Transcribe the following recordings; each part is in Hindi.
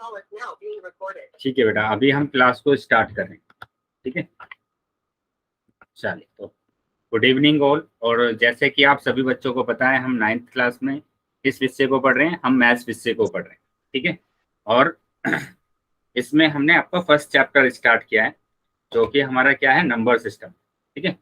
ठीक है बेटा, अभी हम क्लास को स्टार्ट करें। ठीक है, चलिए। तो गुड इवनिंग ऑल। और जैसे कि आप सभी बच्चों को पता है, हम 9th क्लास में इस विषय को पढ़ रहे हैं, हम मैथ्स विषय को पढ़ रहे हैं। ठीक है, और इसमें हमने आपका फर्स्ट चैप्टर स्टार्ट किया है, जो कि हमारा क्या है, नंबर सिस्टम। ठीक है,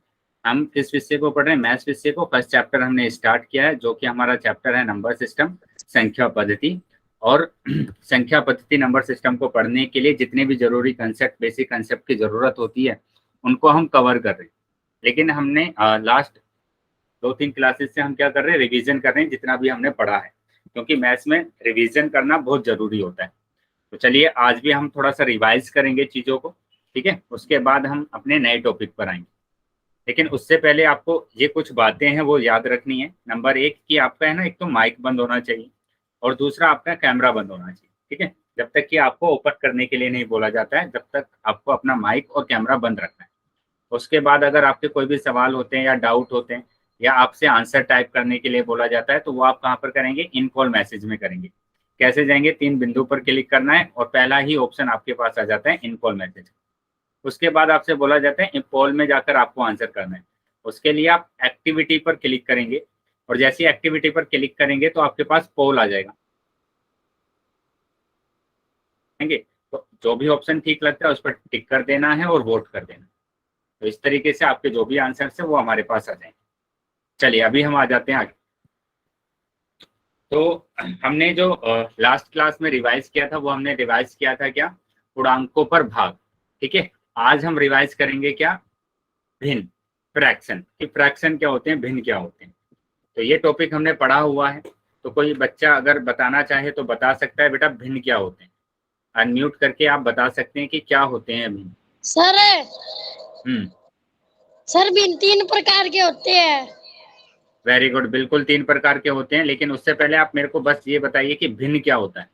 हम इस विषय को पढ़ रहे हैं, मैथ्स विषय को। फर्स्ट चैप्टर हमने स्टार्ट किया है, जो कि हमारा चैप्टर है नंबर सिस्टम, संख्या पद्धति। और संख्या पद्धति नंबर सिस्टम को पढ़ने के लिए जितने भी जरूरी कंसेप्ट, बेसिक कंसेप्ट की जरूरत होती है, उनको हम कवर कर रहे हैं। लेकिन हमने लास्ट 2-3 क्लासेस से हम क्या कर रहे हैं, रिवीजन कर रहे हैं जितना भी हमने पढ़ा है, क्योंकि मैथ्स में रिवीजन करना बहुत जरूरी होता है। तो चलिए, आज भी हम थोड़ा सा रिवाइज करेंगे चीज़ों को। ठीक है, उसके बाद हम अपने नए टॉपिक पर आएंगे। लेकिन उससे पहले आपको ये कुछ बातें हैं वो याद रखनी है। नंबर 1 कि आपका है ना, एक तो माइक बंद होना चाहिए, और दूसरा आपका कैमरा बंद होना चाहिए। ठीक है, जब तक कि आपको ओपन करने के लिए नहीं बोला जाता है, जब तक आपको अपना माइक और कैमरा बंद रखना है। उसके बाद अगर आपके कोई भी सवाल होते हैं या डाउट होते हैं, या आपसे आंसर टाइप करने के लिए बोला जाता है, तो वो आप कहाँ पर करेंगे, इन कॉल मैसेज में करेंगे। कैसे जाएंगे, 3 बिंदु पर क्लिक करना है और पहला ही ऑप्शन आपके पास आ जाता है, इन कॉल मैसेज। उसके बाद आपसे बोला जाता है पोल में जाकर आपको आंसर करना है। उसके लिए आप एक्टिविटी पर क्लिक करेंगे, और जैसे ही एक्टिविटी पर क्लिक करेंगे तो आपके पास पोल आ जाएगा। तो जो भी ऑप्शन ठीक लगता है उस पर टिक कर देना है और वोट कर देना। तो इस तरीके से आपके जो भी आंसर है वो हमारे पास आ जाएंगे। चलिए, अभी हम आ जाते हैं आगे। तो हमने जो लास्ट क्लास में रिवाइज किया था, वो हमने रिवाइज किया था क्या, पूर्णांकों पर भाग। ठीक है, आज हम रिवाइज करेंगे क्या, भिन्न, फ्रैक्शन। कि फ्रैक्शन क्या होते हैं, भिन्न क्या होते हैं। तो ये टॉपिक हमने पढ़ा हुआ है। तो कोई बच्चा अगर बताना चाहे तो बता सकता है, बेटा भिन्न क्या होते हैं। अनम्यूट करके आप बता सकते हैं कि क्या होते हैं भिन्न। सर भिन्न 3 प्रकार के होते हैं। वेरी गुड, बिल्कुल 3 प्रकार के होते हैं। लेकिन उससे पहले आप मेरे को बस ये बताइए कि भिन्न क्या होता है।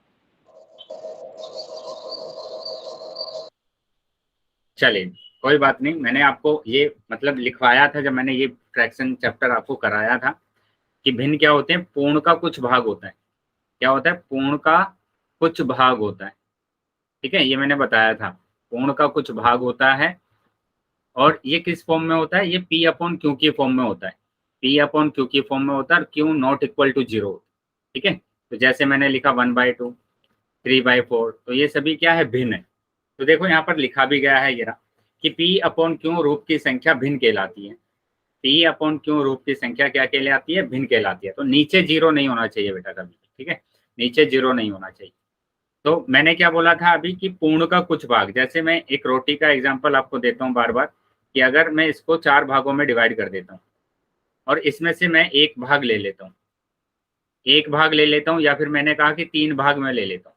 चलिए, कोई बात नहीं, मैंने आपको ये मतलब लिखवाया था जब मैंने ये फ्रैक्शन चैप्टर आपको कराया था, कि भिन्न क्या होते हैं, पूर्ण का कुछ भाग होता है। क्या होता है, पूर्ण का कुछ भाग होता है। ठीक है, ये मैंने बताया था, पूर्ण का कुछ भाग होता है। और ये किस फॉर्म में होता है, ये P अपॉन Q की फॉर्म में होता है। P अपॉन Q की फॉर्म में होता है, और Q नॉट इक्वल टू 0। ठीक है, तो जैसे मैंने लिखा 1/2, 3/4, तो ये सभी क्या है, भिन्न है। तो देखो यहाँ पर लिखा भी गया है ये रहा, कि P अपॉन Q रूप की संख्या भिन्न कहलाती है। P अपॉन Q रूप की संख्या क्या कहलाती है, भिन्न कहलाती है। तो नीचे 0 नहीं होना चाहिए बेटा कभी। ठीक है, नीचे 0 नहीं होना चाहिए। तो मैंने क्या बोला था अभी, कि पूर्ण का कुछ भाग। जैसे मैं एक रोटी का एग्जांपल आपको देता हूँ बार बार, कि अगर मैं इसको 4 भागों में डिवाइड कर देता हूँ, और इसमें से मैं एक भाग ले लेता हूँ, एक भाग ले लेता हूँ, या फिर मैंने कहा कि 3 भाग में ले लेता हूँ,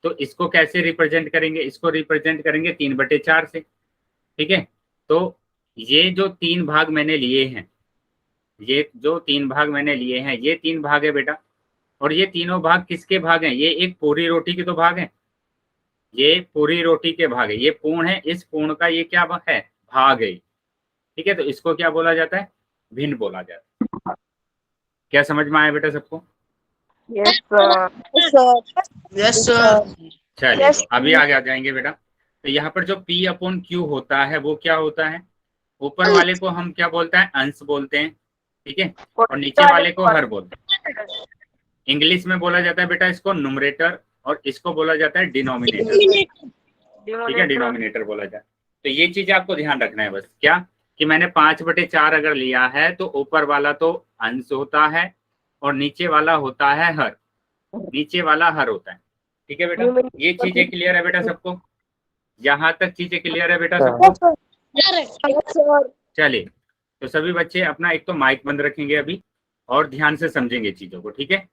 तो इसको कैसे रिप्रेजेंट करेंगे, इसको रिप्रेजेंट करेंगे 3/4 से। ठीक है, तो ये जो 3 भाग मैंने लिए हैं, ये जो 3 भाग मैंने लिए हैं, ये 3 भाग है बेटा। और ये तीनों भाग किसके भाग हैं, ये एक पूरी रोटी के तो भाग हैं, ये पूरी रोटी के भाग है, ये पूर्ण है, इस पूर्ण का ये क्या है, भाग है। ठीक है, तो इसको क्या बोला जाता है, भिन्न बोला जाता है। क्या समझ में आया बेटा सबको। Yes sir. Yes sir. चलिए, तो अभी आगे आ जाएंगे बेटा। तो यहाँ पर जो P अपॉन Q होता है वो क्या होता है, ऊपर वाले को हम क्या बोलते हैं, अंश बोलते हैं। ठीक है, और नीचे वाले को हर बोलते हैं। इंग्लिश में बोला जाता है बेटा इसको नुमरेटर, और इसको बोला जाता है डिनोमिनेटर। ठीक है, डिनोमिनेटर बोला जाता है। तो ये चीज आपको ध्यान रखना है बस, क्या कि मैंने 5/4 अगर लिया है, तो ऊपर वाला तो अंश होता है, और नीचे वाला होता है हर, नीचे वाला हर होता है। ठीक है बेटा, ये चीजें क्लियर है बेटा सबको, यहाँ तक चीजें क्लियर है बेटा सबको। चलिए, तो सभी बच्चे अपना एक तो माइक बंद रखेंगे अभी, और ध्यान से समझेंगे चीजों को। ठीक है,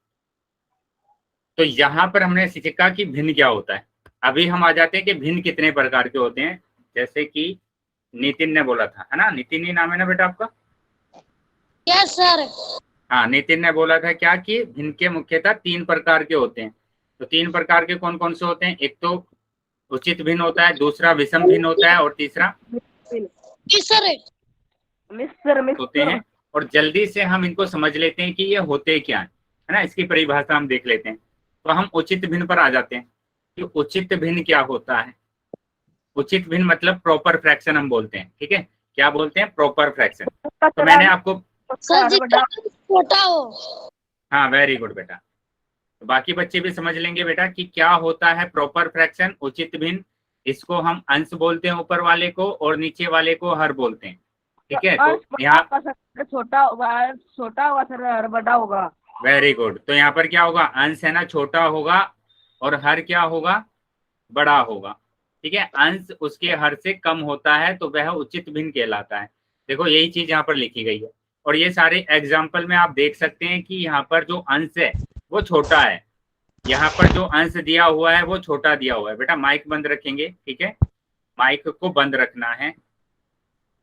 तो यहाँ पर हमने सीखा कि भिन्न क्या होता है। अभी हम आ जाते हैं कि भिन्न कितने प्रकार के होते हैं। जैसे कि नितिन ने बोला था, है ना, नितिन ही नाम है ना बेटा आपका। Yes sir. हाँ, नितिन ने बोला था क्या, कि भिन्न के मुख्यतः 3 प्रकार के होते हैं। तो 3 प्रकार के कौन कौन से होते हैं, एक तो उचित भिन्न होता है, दूसरा विषम भिन्न होता है, और तीसरा होते हैं। और जल्दी से हम इनको समझ लेते हैं कि ये होते क्या है ना, इसकी परिभाषा हम देख लेते हैं। तो हम उचित भिन्न पर आ जाते हैं। कि उचित भिन्न क्या होता है। उचित भिन्न मतलब प्रॉपर फ्रैक्शन हम बोलते हैं, ठीक है। क्या बोलते हैं? Proper fraction. तो मैंने आपको, सर जिसका अंश छोटा हो। हाँ वेरी गुड बेटा। तो बाकी बच्चे भी समझ लेंगे बेटा कि क्या होता है प्रॉपर फ्रैक्शन, उचित भिन्न। इसको हम अंश बोलते हैं ऊपर वाले को, और नीचे वाले को हर बोलते हैं, ठीक है। तो यहाँ छोटा होगा सर और बड़ा होगा। Very good. तो यहाँ पर क्या होगा? अंश है ना छोटा होगा, और हर क्या होगा? बड़ा होगा, ठीक है। अंश उसके हर से कम होता है तो वह उचित भिन्न कहलाता है। देखो यही चीज यहाँ पर लिखी गई है, और ये सारे एग्जाम्पल में आप देख सकते हैं कि यहाँ पर जो अंश है वो छोटा है, यहाँ पर जो अंश दिया हुआ है वो छोटा दिया हुआ है। बेटा माइक बंद रखेंगे, ठीक है, माइक को बंद रखना है।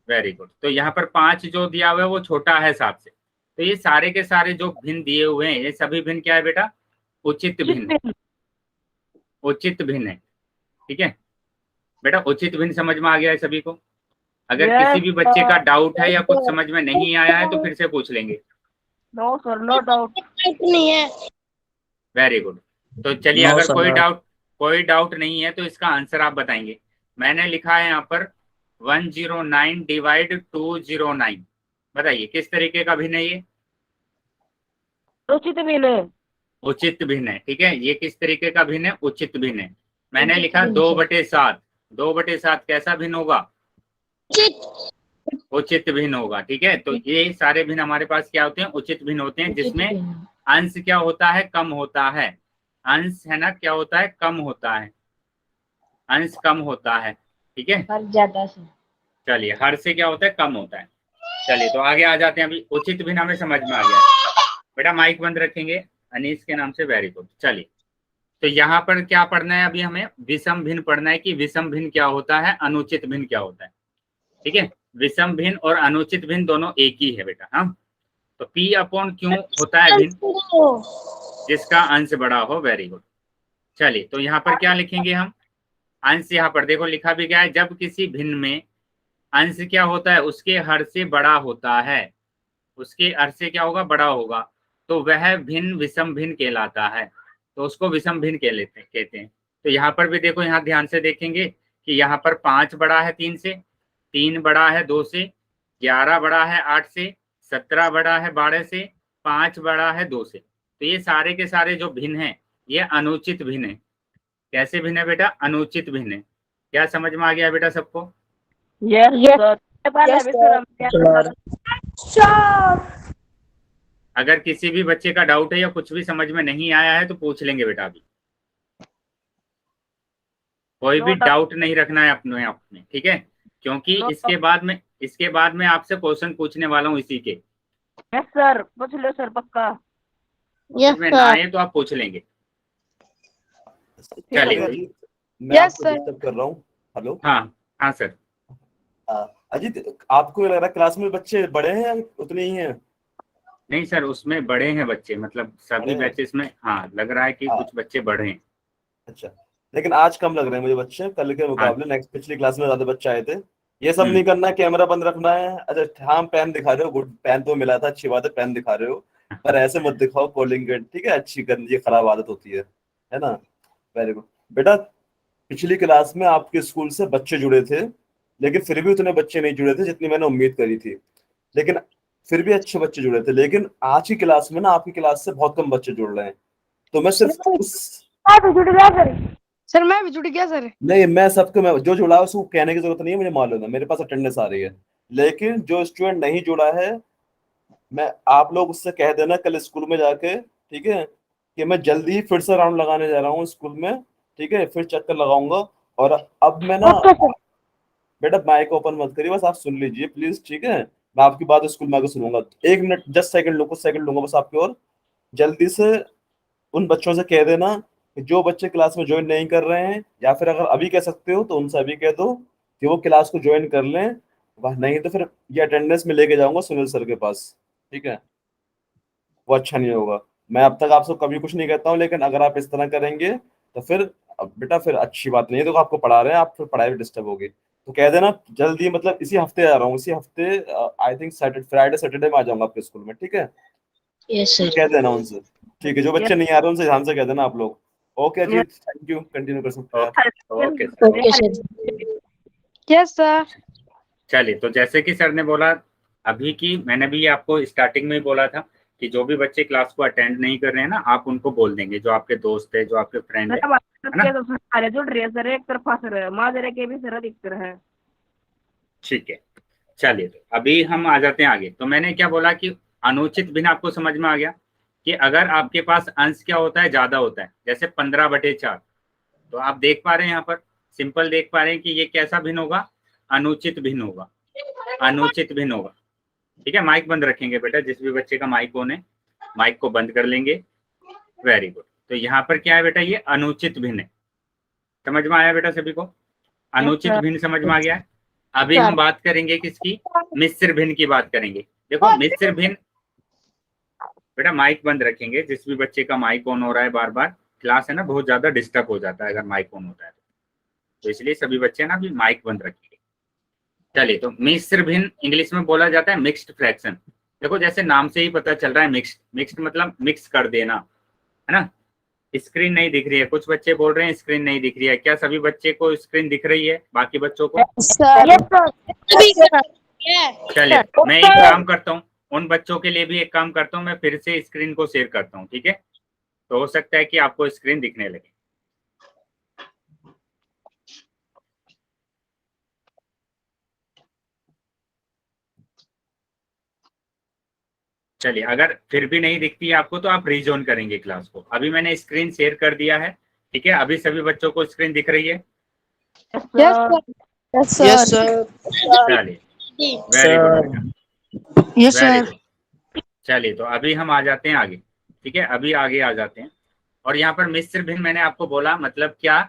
Very good. तो यहाँ पर 5 जो दिया हुआ है वो छोटा है 7 से। तो ये सारे के सारे जो भिन्न दिए हुए हैं ये सभी भिन्न क्या है बेटा? उचित भिन्न। उचित भिन्न है, ठीक है बेटा। उचित भिन्न समझ में आ गया है सभी को? अगर किसी भी बच्चे का डाउट है या कुछ समझ में नहीं आया है तो फिर से पूछ लेंगे। No sir, no doubt. नहीं है। Very good. तो चलिए No, अगर sir, कोई डाउट नहीं है तो इसका आंसर आप बताएंगे। मैंने लिखा है यहाँ पर 109 डिवाइड 209। बताइए किस तरीके का भिन्न है ये? उचित भिन्न है। उचित भिन्न है, ठीक है। ये किस तरीके का भिन्न है? उचित भिन्न है। मैंने उचित लिखा भिन्न 2/7। 2/7 कैसा भिन्न होगा? उचित उचित भिन्न होगा, ठीक है। तो ये सारे भिन्न हमारे पास क्या होते हैं? उचित भिन्न होते हैं, जिसमें अंश क्या होता है? कम होता है। अंश है ना क्या होता है? कम होता है। अंश कम होता है, ठीक है। हर ज्यादा से। चलिए हर से क्या होता है? कम होता है। चलिए तो आगे आ जाते हैं। अभी उचित भिन्न हमें समझ में आ गया। बेटा माइक बंद रखेंगे अनीस के नाम से। Very good. चलिए तो यहाँ पर क्या पढ़ना है? अभी हमें विषम भिन्न पढ़ना है कि विषम भिन्न क्या होता है, अनुचित भिन्न क्या होता है, ठीक है। विषम भिन्न और अनुचित भिन्न दोनों एक ही है बेटा। हाँ, तो P अपॉन क्यों होता है भिन्न? जिसका अंश बड़ा हो। Very good. चलिए तो यहाँ पर क्या लिखेंगे हम? अंश यहाँ पर देखो लिखा भी गया है, जब किसी भिन्न में अंश क्या होता है? उसके हर से बड़ा होता है। उसके हर से क्या होगा? बड़ा होगा। तो वह भिन्न विषम भिन्न कहलाता है। तो उसको विषम भिन्न कहते हैं। तो यहाँ पर भी देखो, यहाँ ध्यान से देखेंगे कि यहाँ पर 5 बड़ा है 3 से, 3 बड़ा है 2 से, 11 बड़ा है 8 से, 17 बड़ा है 12 से, 5 बड़ा है 2 से। तो ये सारे के सारे जो भिन्न है ये अनुचित भिन्न है। कैसे भिन्न है बेटा? अनुचित भिन्न है। क्या समझ में आ गया बेटा सबको? अगर किसी भी बच्चे का डाउट है या कुछ भी समझ में नहीं आया है तो पूछ लेंगे बेटा। अभी कोई भी डाउट नहीं रखना है अपने आप में, ठीक है, क्योंकि इसके बाद में आपसे क्वेश्चन पूछने वाला हूँ इसी के। यस सर, पूछ लो सर पक्का। इसमें ना आए तो आप पूछ लेंगे। चलिए मैं आपको डिस्टर्ब कर रहा हूँ। हेलो। हाँ हाँ सर। अजीत, आपको लग रहा है क्लास में बच्चे बड़े हैं या उतने ही हैं? नहीं सर, उसमें बड़े हैं बच्चे, मतलब सभी बैचेस में। हाँ लग रहा है कि कुछ बच्चे बड़े हैं। अच्छा, लेकिन आज कम लग रहे हैं मुझे बच्चे, कल के मुकाबले। नेक्स्ट पिछली क्लास में ज्यादा बच्चे आए थे। ये सब नहीं करना, कैमरा बंद रखना है। अच्छा हाँ, पेन दिखा रहे हो, गुड, पेन तो मिला था, अच्छी बात है, पेन दिखा रहे हो, पर ऐसे मत दिखाओ। कॉलिंग के ठीक है, अच्छी करनी, ये खराब आदत होती है ना। वेरी गुड बेटा। पिछली क्लास में आपके स्कूल से बच्चे जुड़े थे, लेकिन फिर भी उतने बच्चे नहीं जुड़े थे जितनी मैंने उम्मीद करी थी, लेकिन फिर भी अच्छे बच्चे जुड़े थे। लेकिन आज की क्लास में ना आपकी क्लास से बहुत कम बच्चे जुड़ रहे हैं। तो मैं सिर्फ सर मैं भी जुड़ गया सर। नहीं, मैं सबको, मैं जो जुड़ा है उसको कहने की जरूरत नहीं है, मुझे मालूम है, मेरे पास अटेंडेंस आ रही है। लेकिन जो स्टूडेंट नहीं जुड़ा है, मैं आप लोग उससे कह देना कल स्कूल में जाके, ठीक है, कि मैं जल्दी ही फिर से राउंड लगाने जा रहा हूँ स्कूल में, ठीक है, फिर चक्कर लगाऊंगा। और अब मैं ना, बेटा माइक ओपन मत करिए, बस आप सुन लीजिए प्लीज, ठीक है। मैं आपकी बात स्कूल में आके सुनूंगा। 1 मिनट, 10 सेकंड लूंगा, कुछ सेकंड लूंगा बस आपकी। और जल्दी से उन बच्चों से कह देना कि जो बच्चे क्लास में ज्वाइन नहीं कर रहे हैं, या फिर अगर अभी कह सकते हो तो उनसे अभी कह दो कि वो क्लास को ज्वाइन कर लें। नहीं तो फिर ये अटेंडेंस में लेके जाऊंगा सुनील सर के पास, ठीक है। वो अच्छा नहीं होगा। मैं अब तक आपसे कभी कुछ नहीं कहता हूँ, लेकिन अगर आप इस तरह करेंगे तो फिर बेटा फिर अच्छी बात नहीं है। तो आपको पढ़ा रहे हैं, आप फिर पढ़ाई भी डिस्टर्ब होगी। तो कह देना जल्दी, मतलब इसी हफ्ते आ रहा हूँ, इसी हफ्ते आई थिंक फ्राइडे सैटरडे में आ जाऊंगा आपके स्कूल में, ठीक है। Yes sir. कह देना उनसे, ठीक है। जो बच्चे नहीं आ रहे उनसे ध्यान से कह देना आप लोग। ओके जी, थैंक यू, कंटिन्यू कर सकते हैं आप। Okay okay sir. Sir. Yes sir. चलिए, तो जैसे कि सर ने बोला अभी की, मैंने भी आपको स्टार्टिंग में ही बोला था कि जो भी बच्चे क्लास को अटेंड नहीं कर रहे हैं ना, आप उनको बोल देंगे, जो आपके दोस्त है, जो आपके फ्रेंड है ना। तो सारे जुड़ रहे सर, एक तरफा सर माजरे के भी सर अधिकतर है। ठीक है, चलिए तो अभी हम आ जाते हैं आगे। तो मैंने क्या बोला कि अनुचित भिन्न आपको समझ में आ गया कि अगर आपके पास अंश क्या होता है, ज्यादा होता है, जैसे 15/4, तो आप देख पा रहे हैं यहाँ पर, सिंपल देख पा रहे हैं कि ये कैसा भिन्न होगा, अनुचित भिन्न होगा, अनुचित भिन्न होगा। ठीक है, माइक बंद रखेंगे बेटा, जिस भी बच्चे का माइक ऑन है माइक को बंद कर लेंगे। Very good. तो यहाँ पर क्या है बेटा, ये अनुचित भिन्न है। समझ में आया बेटा सभी को? अनुचित भिन्न समझ में आ गया है। अभी हम बात करेंगे किसकी, मिश्र भिन्न की बात करेंगे। देखो मिश्र भिन्न, बेटा माइक बंद रखेंगे, जिस भी बच्चे का माइक ऑन हो रहा है बार बार, क्लास है ना बहुत ज्यादा डिस्टर्ब हो जाता है अगर माइक ऑन होता है तो इसलिए सभी बच्चे ना अभी माइक बंद रखेंगे। चलिए, तो मिश्र भिन्न इंग्लिश में बोला जाता है मिक्स्ड फ्रैक्शन। देखो जैसे नाम से ही पता चल रहा है, मिक्स्ड, मिक्स्ड मतलब मिक्स कर देना, है ना। स्क्रीन नहीं दिख रही है, कुछ बच्चे बोल रहे हैं स्क्रीन नहीं दिख रही है। क्या सभी बच्चे को स्क्रीन दिख रही है, बाकी बच्चों को? सर चलिए, मैं एक काम करता हूँ, उन बच्चों के लिए भी एक काम करता हूँ, मैं फिर से स्क्रीन को शेयर करता हूँ, ठीक है। तो हो सकता है कि आपको स्क्रीन दिखने लगे। चलिए, अगर फिर भी नहीं दिखती है आपको तो आप रीजॉइन करेंगे क्लास को। अभी मैंने स्क्रीन शेयर कर दिया है, ठीक है। अभी सभी बच्चों को स्क्रीन दिख रही है? Yes sir. चलिए, वेरी गुड बेटा, यस वेरी सर। गुड। चलिए, तो अभी हम आ जाते हैं आगे, ठीक है। अभी आगे आ जाते हैं। और यहाँ पर मिश्र भिन्न मैंने आपको बोला, मतलब क्या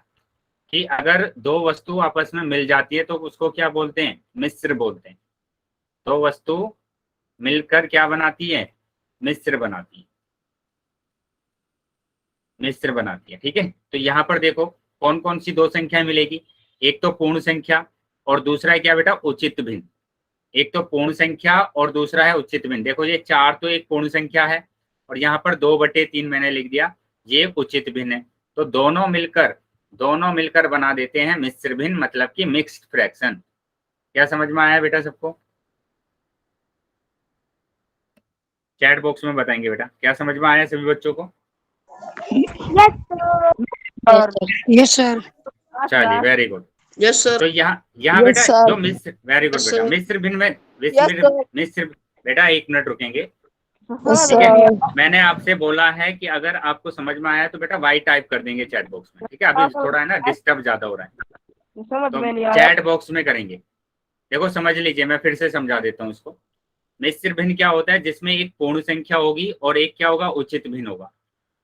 कि अगर दो वस्तु आपस में मिल जाती है तो उसको क्या बोलते हैं, मिश्र बोलते हैं। दो वस्तु मिलकर क्या बनाती है, मिश्र बनाती है, मिश्र बनाती है, ठीक है। तो यहाँ पर देखो कौन कौन सी दो संख्या मिलेगी, एक तो पूर्ण संख्या और दूसरा है क्या बेटा, उचित भिन्न। एक तो पूर्ण संख्या और दूसरा है उचित भिन्न। देखो ये 4 तो एक पूर्ण संख्या है और यहाँ पर 2/3 मैंने लिख दिया, ये उचित भिन्न है। तो दोनों मिलकर बना देते हैं मिश्र भिन्न, मतलब कि मिक्स्ड फ्रैक्शन। क्या समझ में आया बेटा सबको? चैट बॉक्स में बताएंगे बेटा, क्या समझ में आया सभी बच्चों को? Yes sir. चलिए, वेरी गुड। Yes sir. तो यहाँ बेटा जो मिश्र, वेरी गुड बेटा, मिश्र भिन्न में मिश्र बेटा, 1 मिनट रुकेंगे, ठीक है। मैंने आपसे बोला है कि अगर आपको समझ में आया तो बेटा वाई टाइप कर देंगे चैट बॉक्स में, ठीक है। अभी थोड़ा है ना डिस्टर्ब ज्यादा हो रहा है, समझ में नहीं तो आया। चैट बॉक्स में करेंगे। देखो समझ लीजिए, मैं फिर से समझा देता हूँ इसको। मिश्र भिन्न क्या होता है, जिसमें एक पूर्ण संख्या होगी और एक क्या होगा, उचित भिन्न होगा।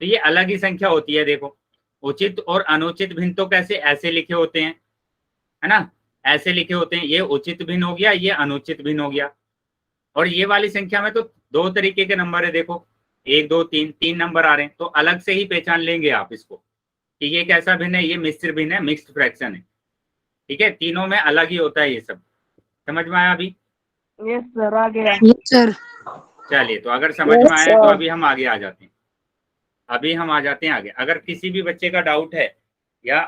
तो ये अलग ही संख्या होती है। देखो उचित और अनुचित भिन्न तो कैसे ऐसे लिखे होते हैं, है ना, ऐसे लिखे होते हैं। ये उचित भिन्न हो गया, ये अनुचित भिन्न हो गया। और ये वाली संख्या में तो 2 तरीके के नंबर है। देखो 1 2 3, 3 नंबर आ रहे हैं, तो अलग से ही पहचान लेंगे आप इसको कि ये कैसा भिन्न है, ये मिश्र भिन्न है, मिक्स्ड फ्रैक्शन है, ठीक है। तीनों में अलग ही होता है ये सब। समझ में आया अभी? यस सर, आ गया। Yes sir. चलिए, तो अगर समझ में आया तो अभी हम आगे आ जाते हैं। अभी हम आ जाते हैं आगे। अगर किसी भी बच्चे का डाउट है या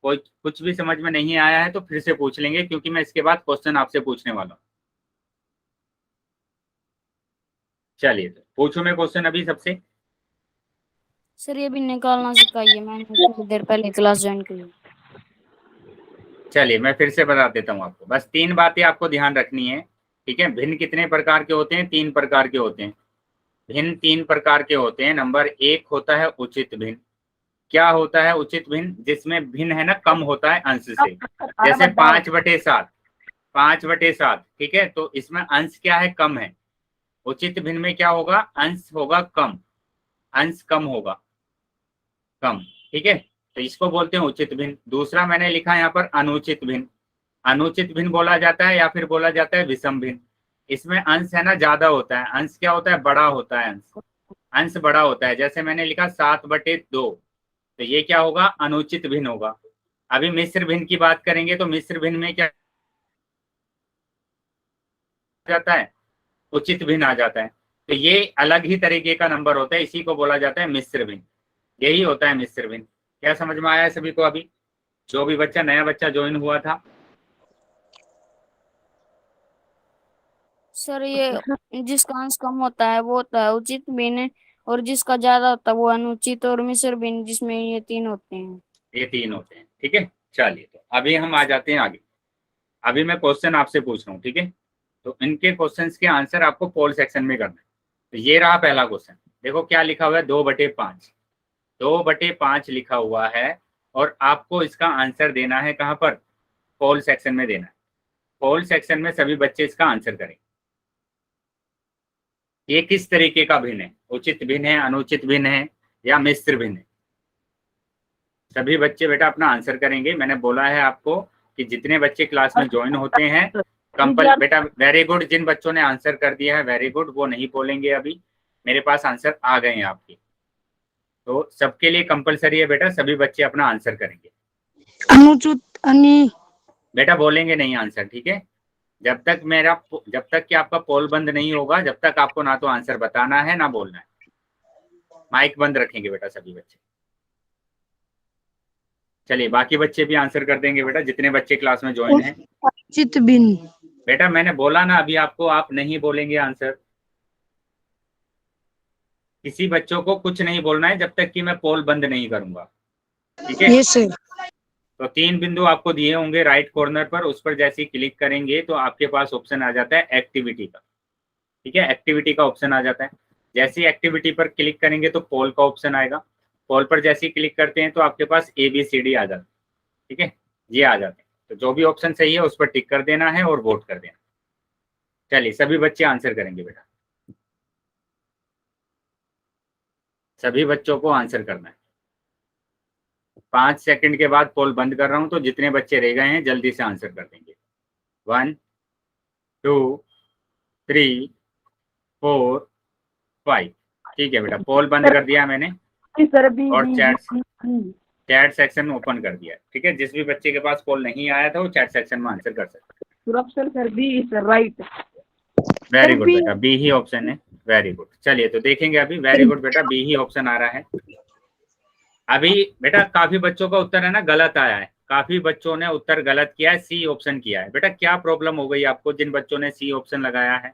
कोई कुछ भी समझ में नहीं आया है तो फिर से पूछ लेंगे, क्योंकि मैं इसके बाद क्वेश्चन आपसे पूछने वाला हूँ। चलिए, तो पूछो मैं क्वेश्चन अभी सबसे। सर ये भी निकालना सिखाइए, मैंने थोड़ी देर पहले क्लास ज्वाइन की। चलिए, मैं फिर से बता देता हूँ आपको, बस 3 बातें आपको ध्यान रखनी है, ठीक है। भिन्न कितने प्रकार के होते हैं, 3 प्रकार के होते हैं। भिन्न 3 प्रकार के होते हैं। नंबर 1 होता है उचित भिन्न। क्या होता है उचित भिन्न? जिसमें भिन्न है ना कम होता है अंश से, जैसे 5/7, 5/7, ठीक है। तो इसमें अंश क्या है, कम है। उचित भिन्न में क्या होगा, अंश होगा कम, अंश कम होगा, कम, ठीक है। तो इसको बोलते हैं उचित भिन्न। दूसरा मैंने लिखा है यहाँ पर अनुचित भिन्न। अनुचित भिन्न बोला जाता है या फिर बोला जाता है विषम भिन्न। इसमें अंश है ना ज्यादा होता है, अंश क्या होता है, बड़ा होता है, अंश बड़ा होता है। जैसे मैंने लिखा 7/2, तो ये क्या होगा, अनुचित भिन्न होगा। अभी मिश्र भिन्न की बात करेंगे तो मिश्र भिन्न में क्या जाता है, उचित भिन्न आ जाता है। तो ये अलग ही तरीके का नंबर होता है, इसी को बोला जाता है मिश्र भिन्न। यही होता है मिश्र भिन्न, क्या समझ में आया है सभी को? अभी जो भी बच्चा नया बच्चा ज्वाइन हुआ था, सर ये जिसका अंश कम होता है वो होता है उचित भिन्न, और जिसका ज्यादा होता है वो अनुचित और मिश्र भिन्न, जिसमें ये तीन होते हैं। ये तीन होते हैं। ठीक है, चलिए तो अभी हम आ जाते हैं आगे। अभी मैं क्वेश्चन आपसे पूछ रहा हूँ, ठीक है? तो इनके क्वेश्चंस के आंसर आपको पोल सेक्शन में करना है। तो ये रहा पहला क्वेश्चन, देखो क्या लिखा हुआ है, 2/5। 2/5 लिखा हुआ है और आपको इसका आंसर देना है कहाँ पर? पोल सेक्शन में देना है। पोल सेक्शन में सभी बच्चे इसका आंसर करें। ये किस तरीके का भिन्न है? उचित भिन्न है, अनुचित भिन्न है, या मिश्र भिन्न है? सभी बच्चे बेटा अपना आंसर करेंगे। मैंने बोला है आपको कि जितने बच्चे क्लास में ज्वाइन होते हैं बेटा, वेरी गुड। जिन बच्चों ने आंसर कर दिया है वेरी गुड, वो नहीं बोलेंगे अभी, मेरे पास आंसर आ गए हैं आपके। तो सबके लिए कंपलसरी है बेटा, सभी बच्चे अपना आंसर करेंगे। अनुचित बेटा बोलेंगे नहीं आंसर, ठीक है? जब तक कि आपका पोल बंद नहीं होगा, जब तक आपको ना तो आंसर बताना है ना बोलना है। माइक बंद रखेंगे बेटा सभी बच्चे। चलिए बाकी बच्चे भी आंसर कर देंगे बेटा, जितने बच्चे क्लास में ज्वाइन हैं। अनुचित भिन्न। बेटा मैंने बोला ना अभी आपको, आप नहीं बोलेंगे आंसर। किसी बच्चों को कुछ नहीं बोलना है जब तक कि मैं पोल बंद नहीं करूंगा, ठीक है? Yes sir. तो 3 बिंदु आपको दिए होंगे राइट कॉर्नर पर, उस पर जैसे ही क्लिक करेंगे तो आपके पास ऑप्शन आ जाता है एक्टिविटी का, ठीक है? एक्टिविटी का ऑप्शन आ जाता है। जैसे ही एक्टिविटी पर क्लिक करेंगे तो पोल का ऑप्शन आएगा। पोल पर जैसे ही क्लिक करते हैं तो आपके पास ABCD आ जाता है, ठीक है? ये आ जाते हैं। तो जो भी ऑप्शन सही है उस पर टिक कर देना है और वोट कर देना। चलिए सभी बच्चे आंसर करेंगे बेटा, सभी बच्चों को आंसर करना है। 5 सेकंड के बाद पोल बंद कर रहा हूं, तो जितने बच्चे रह गए हैं जल्दी से आंसर कर देंगे। 1 2 3 4 5। ठीक है बेटा, पोल बंद कर दिया मैंने सर बी और बी चैट सेक्शन ओपन कर दिया, ठीक है? जिस भी बच्चे के पास पोल नहीं आया था वो चैट सेक्शन में आंसर कर सकते। Option sir B is right. Very good बेटा, बी ही ऑप्शन है। Very good. चलिए तो देखेंगे अभी। वेरी गुड बेटा, बी ही ऑप्शन आ रहा है। अभी बेटा काफी बच्चों का उत्तर है ना गलत आया है, काफी बच्चों ने उत्तर गलत किया है, सी ऑप्शन किया है। बेटा क्या प्रॉब्लम हो गई आपको जिन बच्चों ने सी ऑप्शन लगाया है?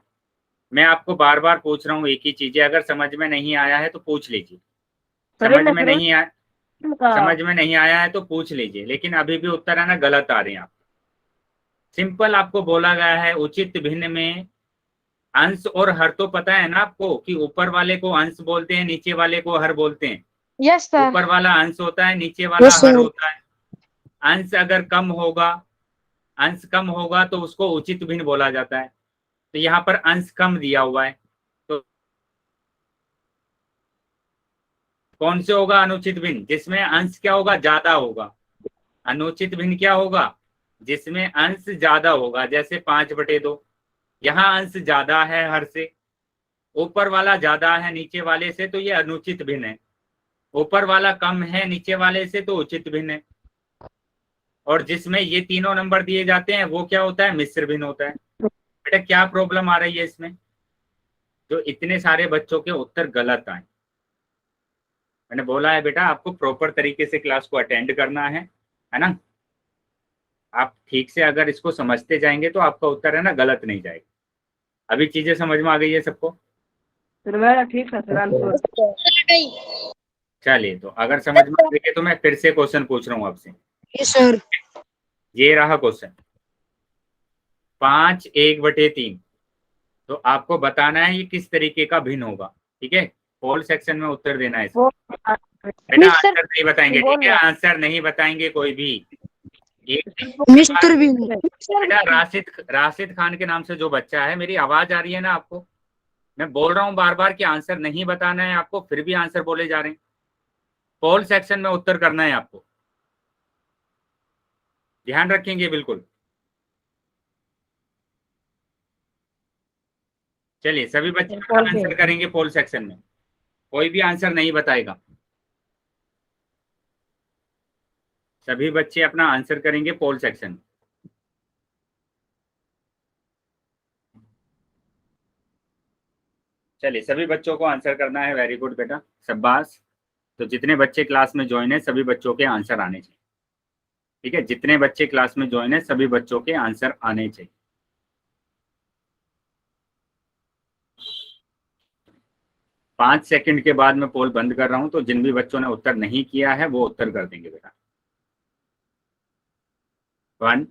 मैं आपको बार बार पूछ रहा हूँ एक ही चीज है, अगर समझ में नहीं आया है तो पूछ लीजिए। समझ में नहीं आया है तो पूछ लीजिए, लेकिन अभी भी उत्तर है ना गलत आ रहे हैं आप। सिंपल आपको बोला गया है उचित भिन्न में अंश और हर, तो पता है ना आपको कि ऊपर वाले को अंश बोलते हैं, नीचे वाले को हर बोलते हैं। Yes sir. ऊपर वाला अंश होता है, नीचे वाला Yes, sir. हर होता है। अंश अगर कम होगा, अंश कम होगा तो उसको उचित भिन्न बोला जाता है। तो यहाँ पर अंश कम दिया हुआ है, तो कौन से होगा अनुचित भिन्न? जिसमें अंश क्या होगा? ज्यादा होगा। अनुचित भिन्न क्या होगा? जिसमें अंश ज्यादा होगा, जैसे 5/2। यहाँ अंश ज्यादा है हर से, ऊपर वाला ज्यादा है नीचे वाले से, तो ये अनुचित भिन्न है। ऊपर वाला कम है नीचे वाले से, तो उचित भिन्न है। और जिसमें ये तीनों नंबर दिए जाते हैं वो क्या होता है? मिश्र भिन्न होता है। बेटा क्या प्रॉब्लम आ रही है इसमें जो इतने सारे बच्चों के उत्तर गलत आए? मैंने बोला है बेटा आपको प्रॉपर तरीके से क्लास को अटेंड करना है ना? आप ठीक से अगर इसको समझते जाएंगे तो आपका उत्तर है ना गलत नहीं जाएगा। अभी चीजें समझ में आ गई है सबको? सर मेरा ठीक है सर आंसर। चलिए तो अगर समझ में आ गई है तो मैं फिर से क्वेश्चन पूछ रहा हूँ आपसे। Yes sir. ये रहा क्वेश्चन 5 1/3। तो आपको बताना है ये किस तरीके का भिन्न होगा, ठीक है? पोल सेक्शन में उत्तर देना है इसको। बेटा आंसर नहीं बताएंगे, ठीक है? आंसर नहीं बताएंगे कोई भी। मिस्टर भिन्न। बेटा राशिद खान के नाम से जो बच्चा है, मेरी आवाज आ रही है ना आपको? मैं बोल रहा हूँ बार बार कि आंसर नहीं बताना है आपको, फिर भी आंसर बोले जा रहे हैं। पोल सेक्शन में उत्तर करना है आपको, ध्यान रखेंगे बिल्कुल। चलिए सभी बच्चे आंसर करेंगे पोल सेक्शन में, कोई भी आंसर नहीं बताएगा। सभी बच्चे अपना आंसर करेंगे पोल सेक्शन। चलिए सभी बच्चों को आंसर करना है। वेरी गुड बेटा, शाबाश। तो जितने बच्चे क्लास में ज्वाइन है सभी बच्चों के आंसर आने चाहिए। ठीक है, जितने बच्चे क्लास में ज्वाइन है सभी बच्चों के आंसर आने चाहिए। पांच सेकंड के बाद मैं पोल बंद कर रहा हूं, तो जिन भी बच्चों ने उत्तर नहीं किया है वो उत्तर कर देंगे बेटा। 1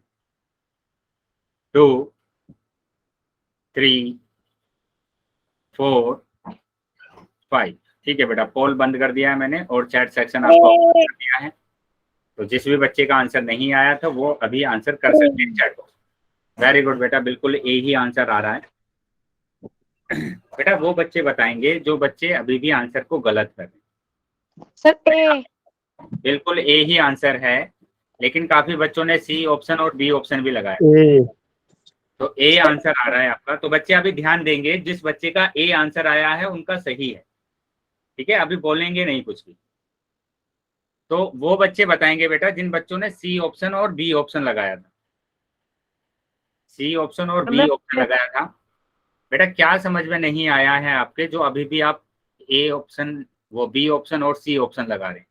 2 3 4 5। ठीक है बेटा, पोल बंद कर दिया है मैंने और चैट सेक्शन आपको ओपन कर दिया है। तो जिस भी बच्चे का आंसर नहीं आया था वो अभी आंसर कर सकते हैं चैट बॉक्स। वेरी गुड बेटा, बिल्कुल ए ही आंसर आ रहा है। बेटा वो बच्चे बताएंगे जो बच्चे अभी भी आंसर को गलत कर रहे हैं। सर ए। बिल्कुल ए ही आंसर है, लेकिन काफी बच्चों ने सी ऑप्शन और बी ऑप्शन भी लगाया। तो ए आंसर आ रहा है आपका। तो बच्चे अभी ध्यान देंगे, जिस बच्चे का ए आंसर आया है उनका सही है। ठीक है, अभी बोलेंगे नहीं कुछ भी। तो वो बच्चे बताएंगे बेटा जिन बच्चों ने सी ऑप्शन और बी ऑप्शन लगाया था। सी ऑप्शन और बी ऑप्शन लगाया था। बेटा क्या समझ में नहीं आया है आपके, जो अभी भी आप ए ऑप्शन, वो बी ऑप्शन और सी ऑप्शन लगा रहे हैं?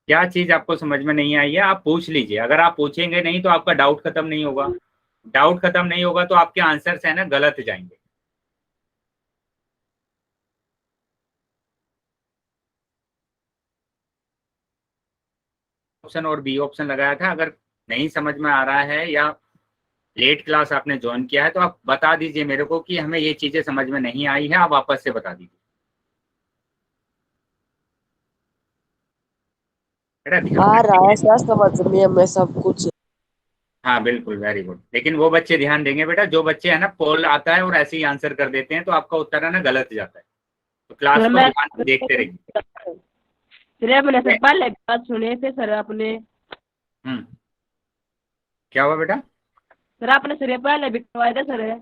क्या चीज आपको समझ में नहीं आई है? आप पूछ लीजिए। अगर आप पूछेंगे नहीं तो आपका डाउट खत्म नहीं होगा। डाउट खत्म नहीं होगा तो आपके आंसर्स है ना गलत जाएंगे। ऑप्शन और बी ऑप्शन लगाया था। अगर नहीं समझ में आ रहा है या लेट क्लास आपने ज्वाइन किया है तो आप बता दीजिए मेरे को कि हमें ये चीजें समझ में नहीं आई है, आप वापस से बता दीजिए। आ रहा है सर, समझ में सब कुछ। हाँ बिल्कुल, वेरी गुड। लेकिन वो बच्चे ध्यान देंगे बेटा, जो बच्चे है ना पोल आता है और ऐसे ही आंसर कर देते हैं तो आपका उत्तर है ना गलत जाता है। तो क्लास को ध्यान से देखते रहिए। सर मैंने सर पहले बात सुने थे सर आपने। क्या हुआ बेटा? सर आपने सर पहले भी करवाया था सर।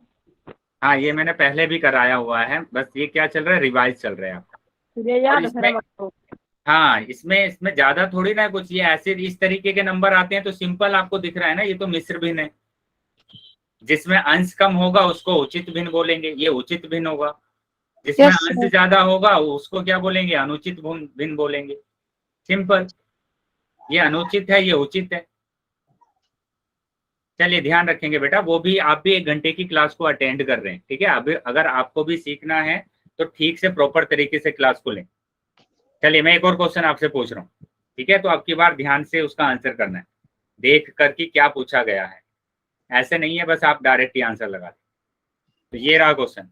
हाँ ये मैंने पहले भी कराया हुआ है, बस ये क्या चल रहा है, रिवाइज चल रहा है आपका। सर ये याद है इसमें- सर हमारे। हाँ इसमें ज्यादा थोड़ी ना कुछ, ये ऐसे इस तरीके के नंबर आते हैं तो सिंपल आपको दिख रहा है ना, ये तो मिश्र भिन्न है। जिसमें अंश कम होगा उसको उचित भिन्न बोलेंगे, ये उचित भिन्न होगा। जिसमें Yes, अंश sir. ज्यादा होगा उसको क्या बोलेंगे, अनुचित भिन्न बोलेंगे। सिंपल, ये अनुचित है ये उचित है। चलिए ध्यान रखेंगे बेटा, वो भी आप भी 1 घंटे की क्लास को अटेंड कर रहे हैं। ठीक है, अभी अगर आपको भी सीखना है तो ठीक से प्रॉपर तरीके से क्लास को लें। चलिए मैं एक और क्वेश्चन आपसे पूछ रहा हूँ। ठीक है, तो आपकी बार ध्यान से उसका आंसर करना है, देख कर कि क्या पूछा गया है। ऐसे नहीं है बस आप डायरेक्ट ही आंसर लगा दें। तो ये रहा क्वेश्चन।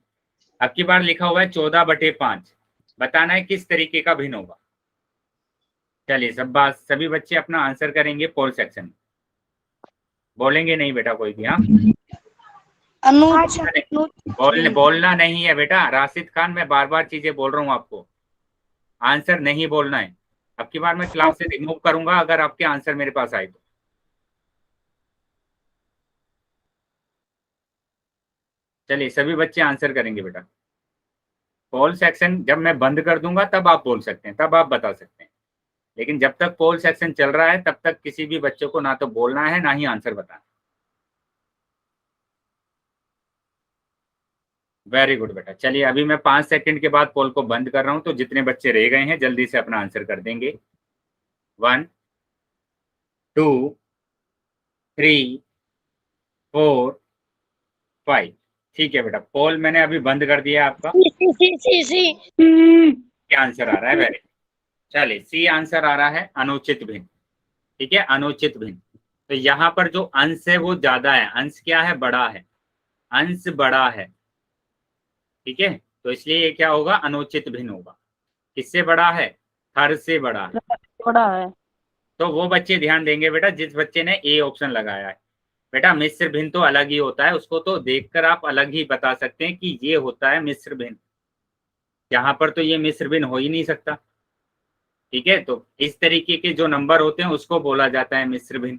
अब की बार लिखा हुआ है 14/5, बताना है किस तरीके का भिन्न होगा। चलिए सभी बच्चे अपना आंसर करेंगे पोल सेक्शन में। बोलेंगे नहीं बेटा कोई भी। हाँ बोलना नहीं है बेटा। राशिद खान मैं बार बार चीजें बोल रहा हूँ आपको, आंसर नहीं बोलना है। अब की बार मैं क्लास से रिमूव करूंगा अगर आपके आंसर मेरे पास आए तो। चलिए सभी बच्चे आंसर करेंगे बेटा। पोल सेक्शन जब मैं बंद कर दूंगा तब आप बोल सकते हैं, तब आप बता सकते हैं। लेकिन जब तक पोल सेक्शन चल रहा है तब तक किसी भी बच्चे को ना तो बोलना है ना ही आंसर बताना। वेरी गुड बेटा। चलिए अभी मैं 5 सेकंड के बाद पोल को बंद कर रहा हूं, तो जितने बच्चे रह गए हैं जल्दी से अपना आंसर कर देंगे। 1 2 3 4 5। ठीक है बेटा, पोल मैंने अभी बंद कर दिया आपका। क्या आंसर आ रहा है? वेरी। चलिए सी आंसर आ रहा है, अनुचित भिन्न। ठीक है, अनुचित भिन्न। तो यहाँ पर जो अंश है वो ज्यादा है, अंश क्या है, बड़ा है, अंश बड़ा है। ठीक है, तो इसलिए ये क्या होगा, अनुचित भिन्न होगा। किससे बड़ा है? हर से बड़ा है। बड़ा है। तो वो बच्चे ध्यान देंगे बेटा जिस बच्चे ने ए ऑप्शन लगाया है। बेटा मिश्र भिन्न तो अलग ही होता है, उसको तो देखकर आप अलग ही बता सकते हैं कि ये होता है मिश्र भिन्न। यहाँ पर तो ये मिश्र भिन्न हो ही नहीं सकता। ठीक है, तो इस तरीके के जो नंबर होते हैं उसको बोला जाता है मिश्र भिन्न।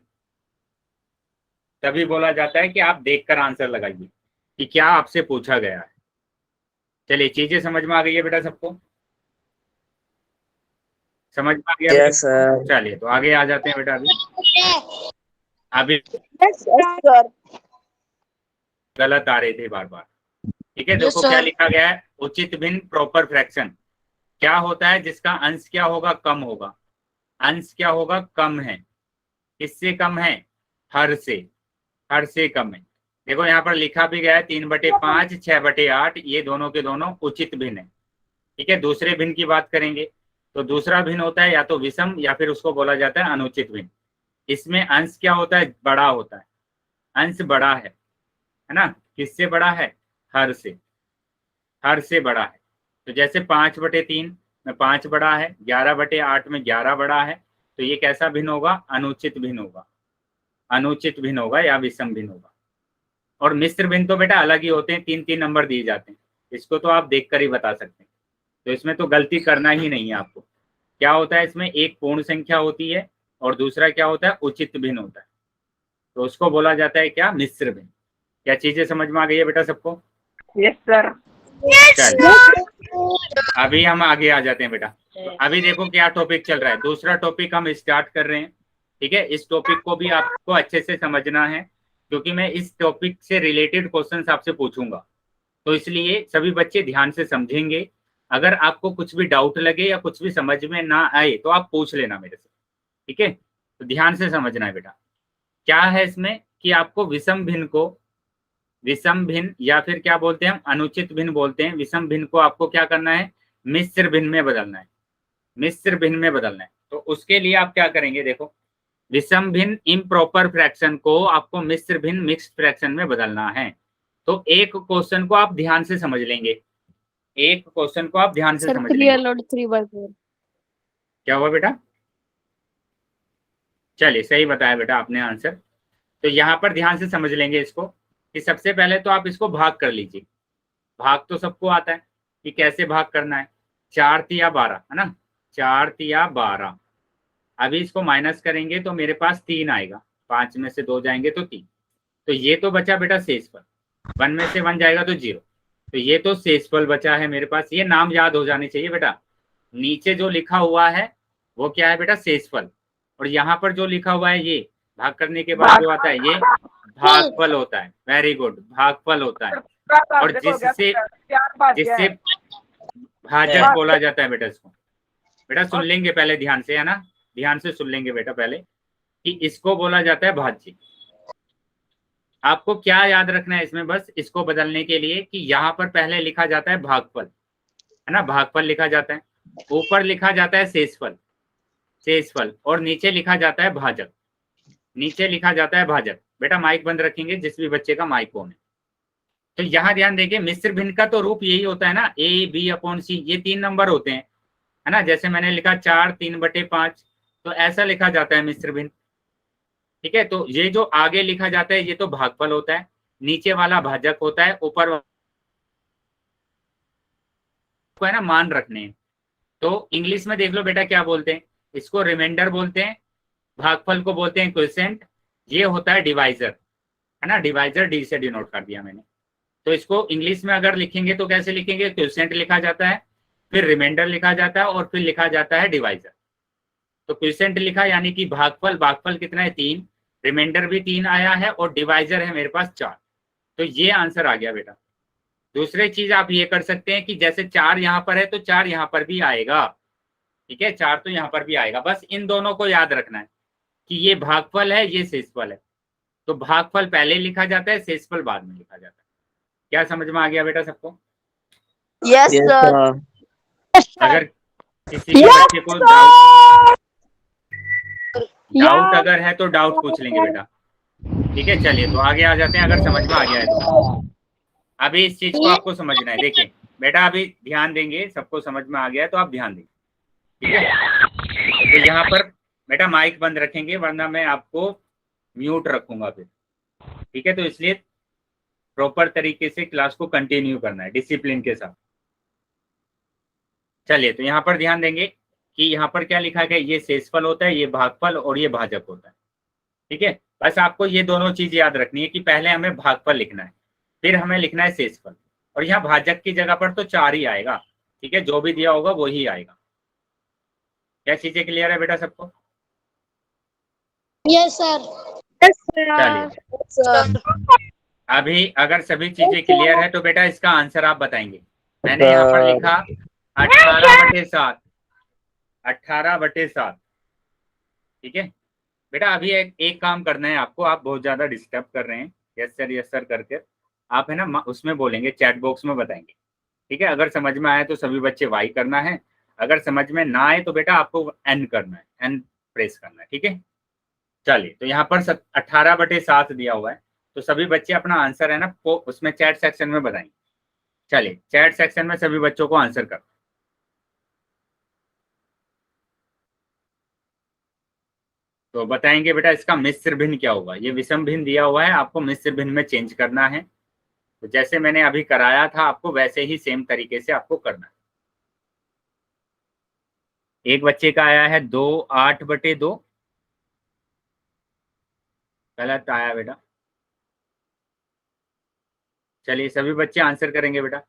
तभी बोला जाता है कि आप देखकर आंसर लगाइए कि क्या आपसे पूछा गया है। चलिए चीजें समझ में आ गई है बेटा सबको? समझ में आ गया? Yes sir. चलिए तो आगे आ जाते हैं बेटा। अभी गलत आ रहे थे बार बार। ठीक है, देखो क्या लिखा गया है, उचित भिन्न प्रॉपर फ्रैक्शन। क्या होता है जिसका अंश क्या होगा, कम होगा। अंश क्या होगा, कम है। किससे कम है, हर से, हर से कम है। देखो यहाँ पर लिखा भी गया है 3/5, 6/8, ये दोनों के दोनों उचित भिन्न है। ठीक है, दूसरे भिन्न की बात करेंगे तो दूसरा भिन्न होता है या तो विषम या फिर उसको बोला जाता है अनुचित भिन्न। इसमें अंश क्या होता है, बड़ा होता है। अंश बड़ा है ना, किससे बड़ा है, हर से, हर से बड़ा है। तो जैसे 5/3 में 5 बड़ा है, 11/8 में 11 बड़ा है, तो ये कैसा भिन्न होगा, अनुचित भिन्न होगा, अनुचित भिन्न होगा या विषम भिन्न होगा। और मिश्र भिन्न तो बेटा अलग ही होते हैं, 3-3 नंबर दिए जाते हैं, इसको तो आप देखकर ही बता सकते हैं। तो इसमें तो गलती करना ही नहीं है आपको। क्या होता है इसमें, एक पूर्ण संख्या होती है और दूसरा क्या होता है, उचित भिन्न होता है। तो उसको बोला जाता है क्या, मिश्र भिन्न। क्या चीजें समझ में आ गई है बेटा सबको? Yes sir. अभी हम आगे आ जाते हैं बेटा। अभी देखो क्या टॉपिक चल रहा है, दूसरा टॉपिक हम स्टार्ट कर रहे हैं। ठीक है, इस टॉपिक को भी आपको अच्छे से समझना है क्योंकि मैं इस टॉपिक से रिलेटेड क्वेश्चंस आपसे पूछूंगा, तो इसलिए सभी बच्चे ध्यान से समझेंगे। अगर आपको कुछ भी डाउट लगे या कुछ भी समझ में ना आए तो आप पूछ लेना मेरे से। ठीक है, तो ध्यान से समझना है बेटा। क्या है इसमें कि आपको विषम भिन्न को, विषम भिन्न या फिर क्या बोलते हैं हम, अनुचित भिन्न बोलते हैं। विषम भिन्न को आपको क्या करना है, मिश्र भिन्न में बदलना है, मिश्र भिन्न में बदलना है। तो उसके लिए आप क्या करेंगे, देखो विषम भिन्न इम्प्रॉपर फ्रैक्शन को आपको मिश्र भिन्न मिक्स्ड फ्रैक्शन में बदलना है। तो एक क्वेश्चन को आप ध्यान से समझ लेंगे, एक क्वेश्चन को आप ध्यान से सर समझ 3 लेंगे। allowed 3/4। क्या हुआ बेटा? चलिए सही बताया बेटा आपने आंसर। तो यहाँ पर ध्यान से समझ लेंगे इसको कि सबसे पहले तो आप इसको भाग कर लीजिए। भाग तो सबको आता है कि कैसे भाग करना है, 4 तिया 12 है ना, 4 तिया 12। अभी इसको माइनस करेंगे तो मेरे पास 3 आएगा, 5 में से 2 जाएंगे तो 3। तो ये तो बचा बेटा शेषफल, 1 में से 1 जाएगा तो 0। तो ये तो शेषफल बचा है मेरे पास। ये नाम याद हो जाने चाहिए बेटा। नीचे जो लिखा हुआ है वो क्या है बेटा, शेषफल। और यहाँ पर जो लिखा हुआ है ये भाग करने के बाद जो आता है ये भागफल होता है। वेरी गुड, भागफल होता है। और जिससे भाजक बोला जाता है बेटा इसको। बेटा सुन लेंगे पहले ध्यान से, है ना, ध्यान से सुन लेंगे बेटा पहले कि इसको बोला जाता है भाज्य। आपको क्या याद रखना है इसमें, बस इसको बदलने के लिए कि यहाँ पर पहले लिखा जाता है भागफल, है ना, भागफल लिखा जाता है, ऊपर लिखा जाता है शेषफल, शेषफल, और नीचे लिखा जाता है भाजक, नीचे लिखा जाता है भाजक। बेटा माइक बंद रखेंगे जिस भी बच्चे का माइक ऑन है। तो यहाँ ध्यान देखिए, मिश्र भिन्न का तो रूप यही होता है ना, A/B/C, ये 3 नंबर होते हैं, है ना। जैसे मैंने लिखा 4 3/5, तो ऐसा लिखा जाता है मिश्र भिन्न। ठीक है, तो ये जो आगे लिखा जाता है ये तो भागफल होता है, नीचे वाला भाजक होता है, ऊपर को है ना मान रखने हैं। तो इंग्लिश में देख लो बेटा क्या बोलते हैं, इसको रिमाइंडर बोलते हैं, भागफल को बोलते हैं क्वोशिएंट, ये होता है डिवाइजर, है ना, डिवाइजर डी से डिनोट कर दिया मैंने। तो इसको इंग्लिश में अगर लिखेंगे तो कैसे लिखेंगे, क्वोशिएंट लिखा जाता है, फिर रिमाइंडर लिखा जाता है और फिर लिखा जाता है डिवाइजर। तो क्वोशिएंट लिखा यानी कि भागफल, भागफल कितना है 3, रिमाइंडर भी 3 आया है और डिवाइजर है मेरे पास 4। तो ये आंसर आ गया बेटा। दूसरी चीज आप ये कर सकते हैं कि जैसे 4 यहाँ पर है तो 4 यहाँ पर भी आएगा। ठीक है, 4 तो यहाँ पर भी आएगा। बस इन दोनों को याद रखना है कि ये भागफल है, ये शेषफल है। तो भागफल पहले लिखा जाता है, शेषफल बाद में लिखा जाता है। क्या समझ में आ गया बेटा सबको? Yes sir. अगर किसी भी बच्चे को डाउट अगर है तो डाउट पूछ लेंगे बेटा। ठीक है, चलिए तो आगे आ जाते हैं अगर समझ में आ गया है तो। अभी इस चीज को आपको समझना है। देखिए बेटा अभी ध्यान देंगे, सबको समझ में आ गया है तो आप ध्यान देंगे। ठीक है, तो यहाँ पर बेटा माइक बंद रखेंगे वरना मैं आपको म्यूट रखूंगा फिर। ठीक है, तो इसलिए प्रॉपर तरीके से क्लास को कंटिन्यू करना है डिसिप्लिन के साथ। चलिए तो यहाँ पर ध्यान देंगे कि यहाँ पर क्या लिखा गया, ये शेषफल होता है, ये भागफल और ये भाजक होता है। ठीक है, बस आपको ये दोनों चीज याद रखनी है कि पहले हमें भागफल लिखना है, फिर हमें लिखना है शेषफल, और यहाँ भाजक की जगह पर तो 4 ही आएगा। ठीक है, जो भी दिया होगा वो ही आएगा। क्या चीजें क्लियर है बेटा सबको? Yes sir. चलिए अभी अगर सभी चीजें क्लियर है तो बेटा इसका आंसर आप बताएंगे। मैंने यहाँ पर लिखा 18/7, 18/7। ठीक है बेटा, अभी एक काम करना है आपको, आप बहुत ज्यादा डिस्टर्ब कर रहे हैं। यस सर करके आप है ना उसमें बोलेंगे, चैट बॉक्स में बताएंगे। ठीक है, अगर समझ में आए तो सभी बच्चे वाई करना है, अगर समझ में ना आए तो बेटा आपको एन करना है, एन प्रेस करना है। ठीक है, चलिए तो यहाँ पर 18/7 दिया हुआ है, तो सभी बच्चे अपना आंसर है ना उसमें चैट सेक्शन में बताएंगे। चलिए चैट सेक्शन में सभी बच्चों को आंसर कर। तो बताएंगे बेटा इसका मिश्र भिन्न क्या होगा। ये विषम भिन्न दिया हुआ है, आपको मिश्र भिन्न में चेंज करना है। तो जैसे मैंने अभी कराया था आपको, वैसे ही सेम तरीके से आपको करना है। एक बच्चे का आया है 2/8/2, गलत आया बेटा। चलिए सभी बच्चे आंसर करेंगे बेटा,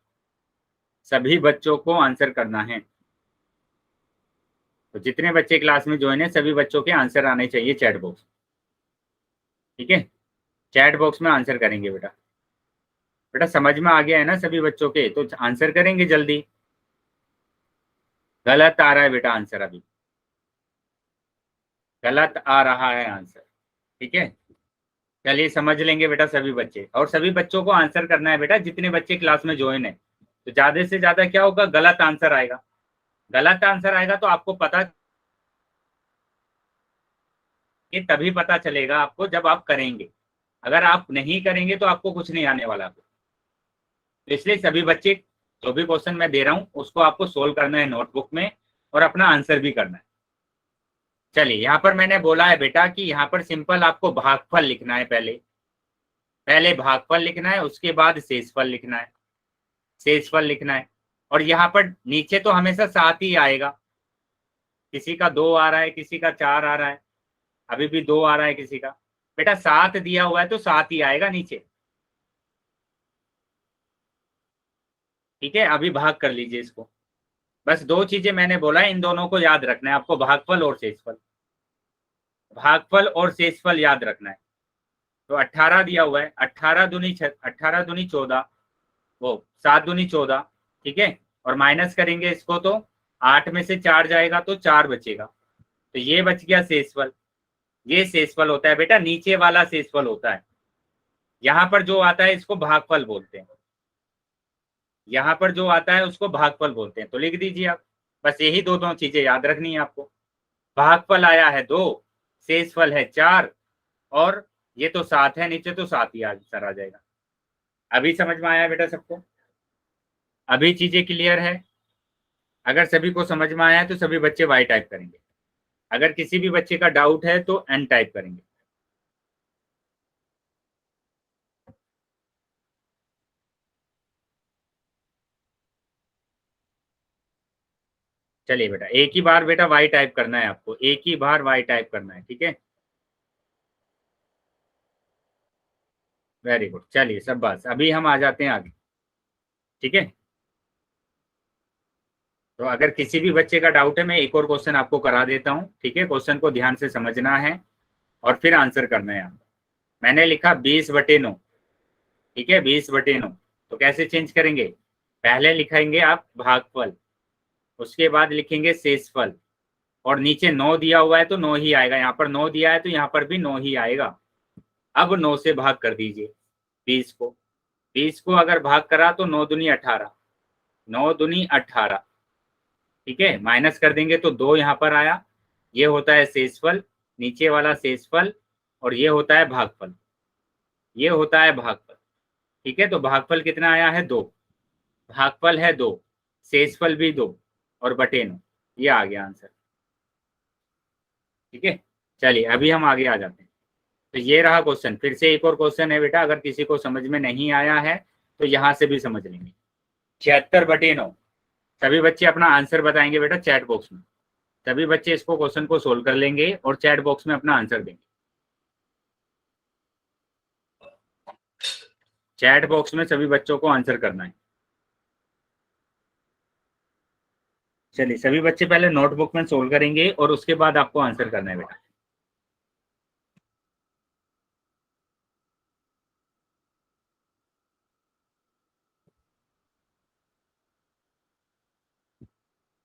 सभी बच्चों को आंसर करना है। तो जितने बच्चे क्लास में ज्वाइन है सभी बच्चों के आंसर आने चाहिए चैट बॉक्स। ठीक है, चैट बॉक्स में आंसर करेंगे बेटा। बेटा समझ में आ गया है ना सभी बच्चों के, तो आंसर करेंगे जल्दी। गलत आ रहा है बेटा आंसर, अभी गलत आ रहा है आंसर। ठीक है, चलिए समझ लेंगे बेटा सभी बच्चे, और सभी बच्चों को आंसर करना है बेटा जितने बच्चे क्लास में ज्वाइन है। तो ज्यादा से ज्यादा क्या होगा, गलत आंसर आएगा। गलत आंसर आएगा तो आपको पता, ये तभी पता चलेगा आपको जब आप करेंगे। अगर आप नहीं करेंगे तो आपको कुछ नहीं आने वाला। तो इसलिए सभी बच्चे जो भी क्वेश्चन मैं दे रहा हूँ उसको आपको सोल्व करना है नोटबुक में, और अपना आंसर भी करना है। चलिए यहाँ पर मैंने बोला है बेटा कि यहाँ पर सिंपल आपको भागफल लिखना है, पहले पहले भागफल लिखना है, उसके बाद शेषफल लिखना है, शेषफल लिखना है। और यहाँ पर नीचे तो हमेशा 7 ही आएगा, किसी का 2 आ रहा है, किसी का 4 आ रहा है, अभी भी 2 आ रहा है किसी का। बेटा 7 दिया हुआ है तो 7 ही आएगा नीचे। ठीक है, अभी भाग कर लीजिए इसको। बस 2 चीजें मैंने बोला है, इन दोनों को याद रखना है आपको, भागफल और शेषफल। भागफल और शेषफल याद रखना है। तो 18 दिया हुआ है, 18 दूनी 14, वो 7 दूनी 14। ठीक है, और माइनस करेंगे इसको तो 8 में से 4 जाएगा तो 4 बचेगा, तो ये बच गया शेषफल। ये शेषफल होता है बेटा, नीचे वाला शेषफल होता है। यहाँ पर जो आता है इसको भागफल बोलते हैं, यहाँ पर जो आता है उसको भागफल बोलते हैं। तो लिख दीजिए आप, बस यही दो चीजें याद रखनी है आपको। भागफल आया है 2, शेषफल है 4, और ये तो 7 है नीचे, तो 7 ही आंसर आ जाएगा। अभी समझ में आया बेटा सबको? अभी चीजें क्लियर है? अगर सभी को समझ में आया है तो सभी बच्चे वाई टाइप करेंगे, अगर किसी भी बच्चे का डाउट है तो एन टाइप करेंगे। चलिए बेटा, एक ही बार बेटा वाई टाइप करना है आपको, एक ही बार वाई टाइप करना है। ठीक है, वेरी गुड। चलिए सब बस, अभी हम आ जाते हैं आगे। ठीक है, तो अगर किसी भी बच्चे का डाउट है, मैं एक और क्वेश्चन आपको करा देता हूँ। ठीक है, क्वेश्चन को ध्यान से समझना है और फिर आंसर करना है आपको। मैंने लिखा 20/9। ठीक है, 20/9। तो कैसे चेंज करेंगे, पहले लिखेंगे आप भागफल, उसके बाद लिखेंगे शेषफल, और नीचे 9 दिया हुआ है तो 9 ही आएगा। यहाँ पर 9 दिया है तो यहाँ पर भी 9 ही आएगा। अब 9 से भाग कर दीजिए 20 को। 20 को अगर भाग करा तो 9 दूनी 18, 9 दूनी 18। ठीक है, माइनस कर देंगे तो 2 यहाँ पर आया, ये होता है शेषफल, नीचे वाला शेषफल, और ये होता है भागफल, ये होता है भागफल। ठीक है, तो भागफल कितना आया है 2, भागफल है 2, शेषफल भी 2, और बटे 9, ये आ गया आंसर। ठीक है, चलिए अभी हम आगे आ जाते हैं। तो ये रहा क्वेश्चन, फिर से एक और क्वेश्चन है बेटा, अगर किसी को समझ में नहीं आया है तो यहाँ से भी समझ लेंगे। 76/9। सभी बच्चे अपना आंसर बताएंगे बेटा चैट बॉक्स में, सभी बच्चे इसको क्वेश्चन को सोल्व कर लेंगे और चैट बॉक्स में अपना आंसर देंगे। चैट बॉक्स में सभी बच्चों को आंसर करना है। चलिए सभी बच्चे पहले नोटबुक में सोल्व करेंगे और उसके बाद आपको आंसर करना है बेटा।